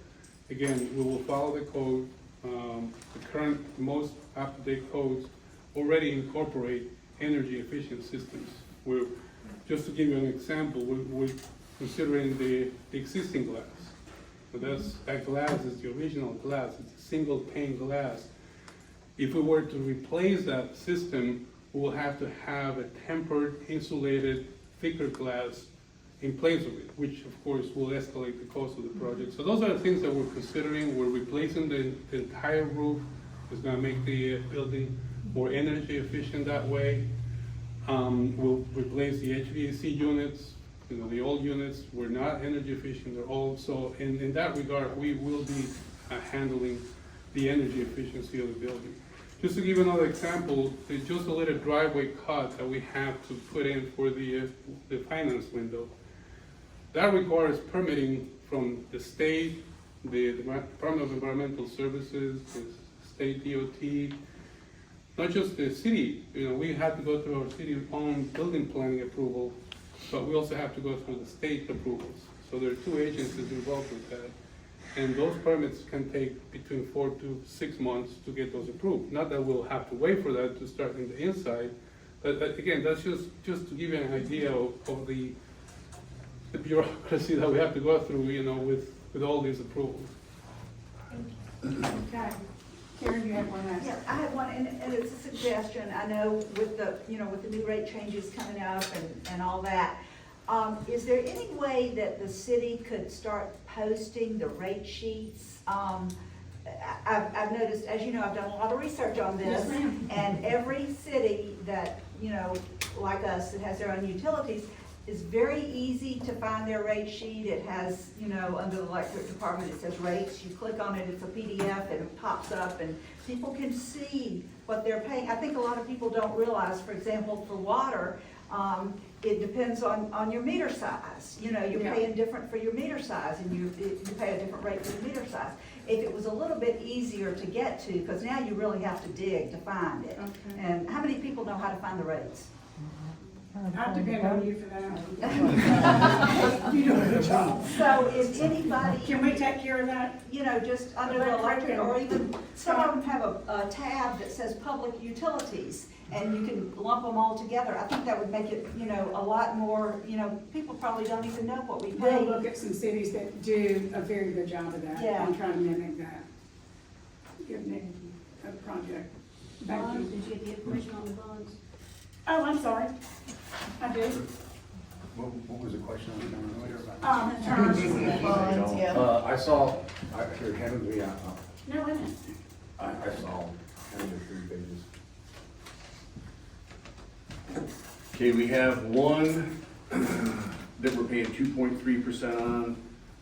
again, we will follow the code. The current, most up-to-date codes already incorporate energy efficient systems. Just to give you an example, we're considering the existing glass. So that glass is the original glass, it's a single pane glass. If we were to replace that system, we will have to have a tempered, insulated, thicker glass in place of it, which of course will escalate the cost of the project. So those are the things that we're considering. We're replacing the entire roof. It's gonna make the building more energy efficient that way. We'll replace the HVAC units. The old units were not energy efficient. They're old. So in that regard, we will be handling the energy efficiency of the building. Just to give another example, there's just a little driveway cut that we have to put in for the finance window. That requires permitting from the state, the Department of Environmental Services, the state DOT, not just the city. We have to go through our city-owned building planning approval but we also have to go through the state approvals. So there are two agencies involved with that. And those permits can take between 4 to 6 months to get those approved. Not that we'll have to wait for that to start in the inside, but again, that's just to give you an idea of the bureaucracy that we have to go through, with all these approvals. Okay. Karen, you have one last? Yeah, I have one, and it's a suggestion. I know with the, with the new rate changes coming up and all that, is there any way that the city could start posting the rate sheets? I've noticed, as you know, I've done a lot of research on this. Yes, ma'am. And every city that, like us, that has their own utilities, is very easy to find their rate sheet. It has, under the electric department, it says rates. You click on it, it's a PDF, and it pops up, and people can see what they're paying. I think a lot of people don't realize, for example, for water, it depends on your meter size. You're paying different for your meter size, and you pay a different rate for the meter size. If it was a little bit easier to get to, because now you really have to dig to find it. Okay. And how many people know how to find the rates? I depend on you for that. You do a good job. So if anybody. Can we take care of that? Just under the electric, or even, some of them have a tab that says public utilities, and you can lump them all together. I think that would make it, a lot more, people probably don't even know what we pay. We'll look at some cities that do a very good job of that. Yeah. And try to mimic that. Give Nick a project. Thank you. Bonds, did you get the information on the bonds? Oh, I'm sorry. I do. What was the question on the Terms. I saw, here, handed me, No, wait a minute. I saw, handed me 3 pages. Okay, we have one that we're paying 2.3% on.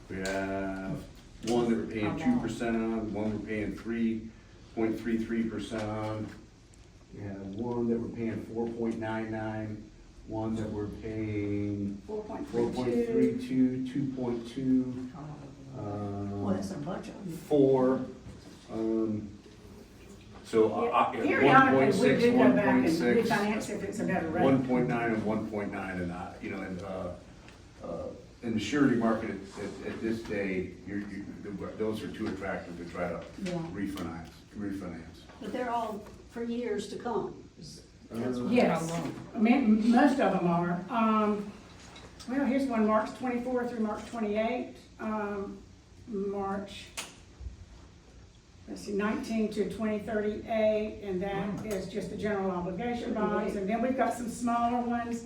We have one that we're paying 2% on, one we're paying 3.33% on. We have one that we're paying 4.99, one that we're paying 4.32, 2.2. Well, that's a bunch of them. 4. Periodically, we do go back and 1.6, refinance if it's a better rate. 1.9 and 1.9, in the surety market at this day, those are too attractive to try to refinance. But they're all for years to come. Yes, I mean, most of them are. Well, here's one, March 24 through March 28, March, let's see, 19 to 2038, and that is just the general obligation bonds. And then we've got some smaller ones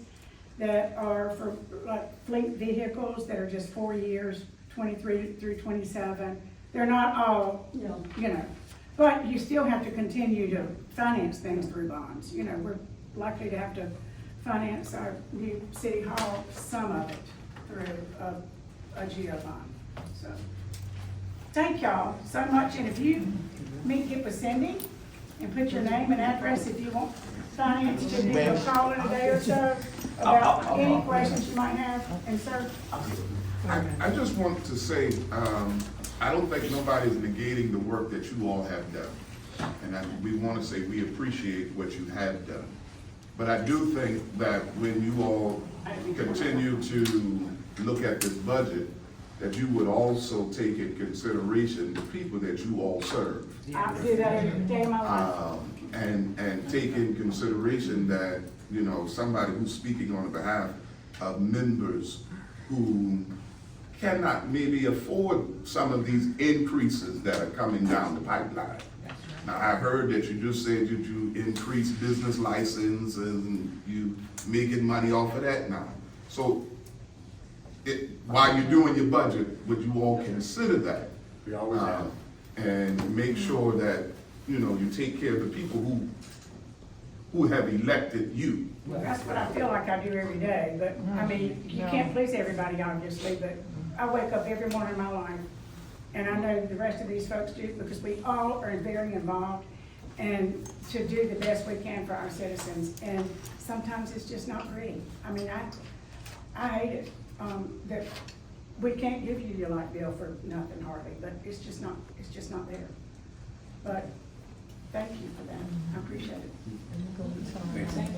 that are for like fleet vehicles that are just 4 years, 23 through 27. They're not all, but you still have to continue to finance things through bonds. We're likely to have to finance our new city hall, some of it, through a GO bond. So, thank y'all so much. And if you get with Cindy and put your name and address if you want finance to be a call in a day or so about any questions you might have. And sir? I just want to say, I don't think nobody's negating the work that you all have done. And we want to say we appreciate what you have done. But I do think that when you all continue to look at this budget, that you would also take in consideration the people that you all serve. I do that every day of my life. And take in consideration that, somebody who's speaking on behalf of members who cannot maybe afford some of these increases that are coming down the pipeline. Now, I heard that you just said that you increased business license and you making money off of that now. So, while you're doing your budget, would you all consider that? We always have. And make sure that, you take care of the people who have elected you. Well, that's what I feel like I do every day, but, I mean, you can't please everybody, obviously, but I wake up every morning in my life, and I know the rest of these folks do, because we all are very involved, and to do the best we can for our citizens, and sometimes it's just not pretty. I mean, I hate it, that we can't give you your light bill for nothing hardly, but it's just not there. But thank you for that, I appreciate it. Thanks. Thank you.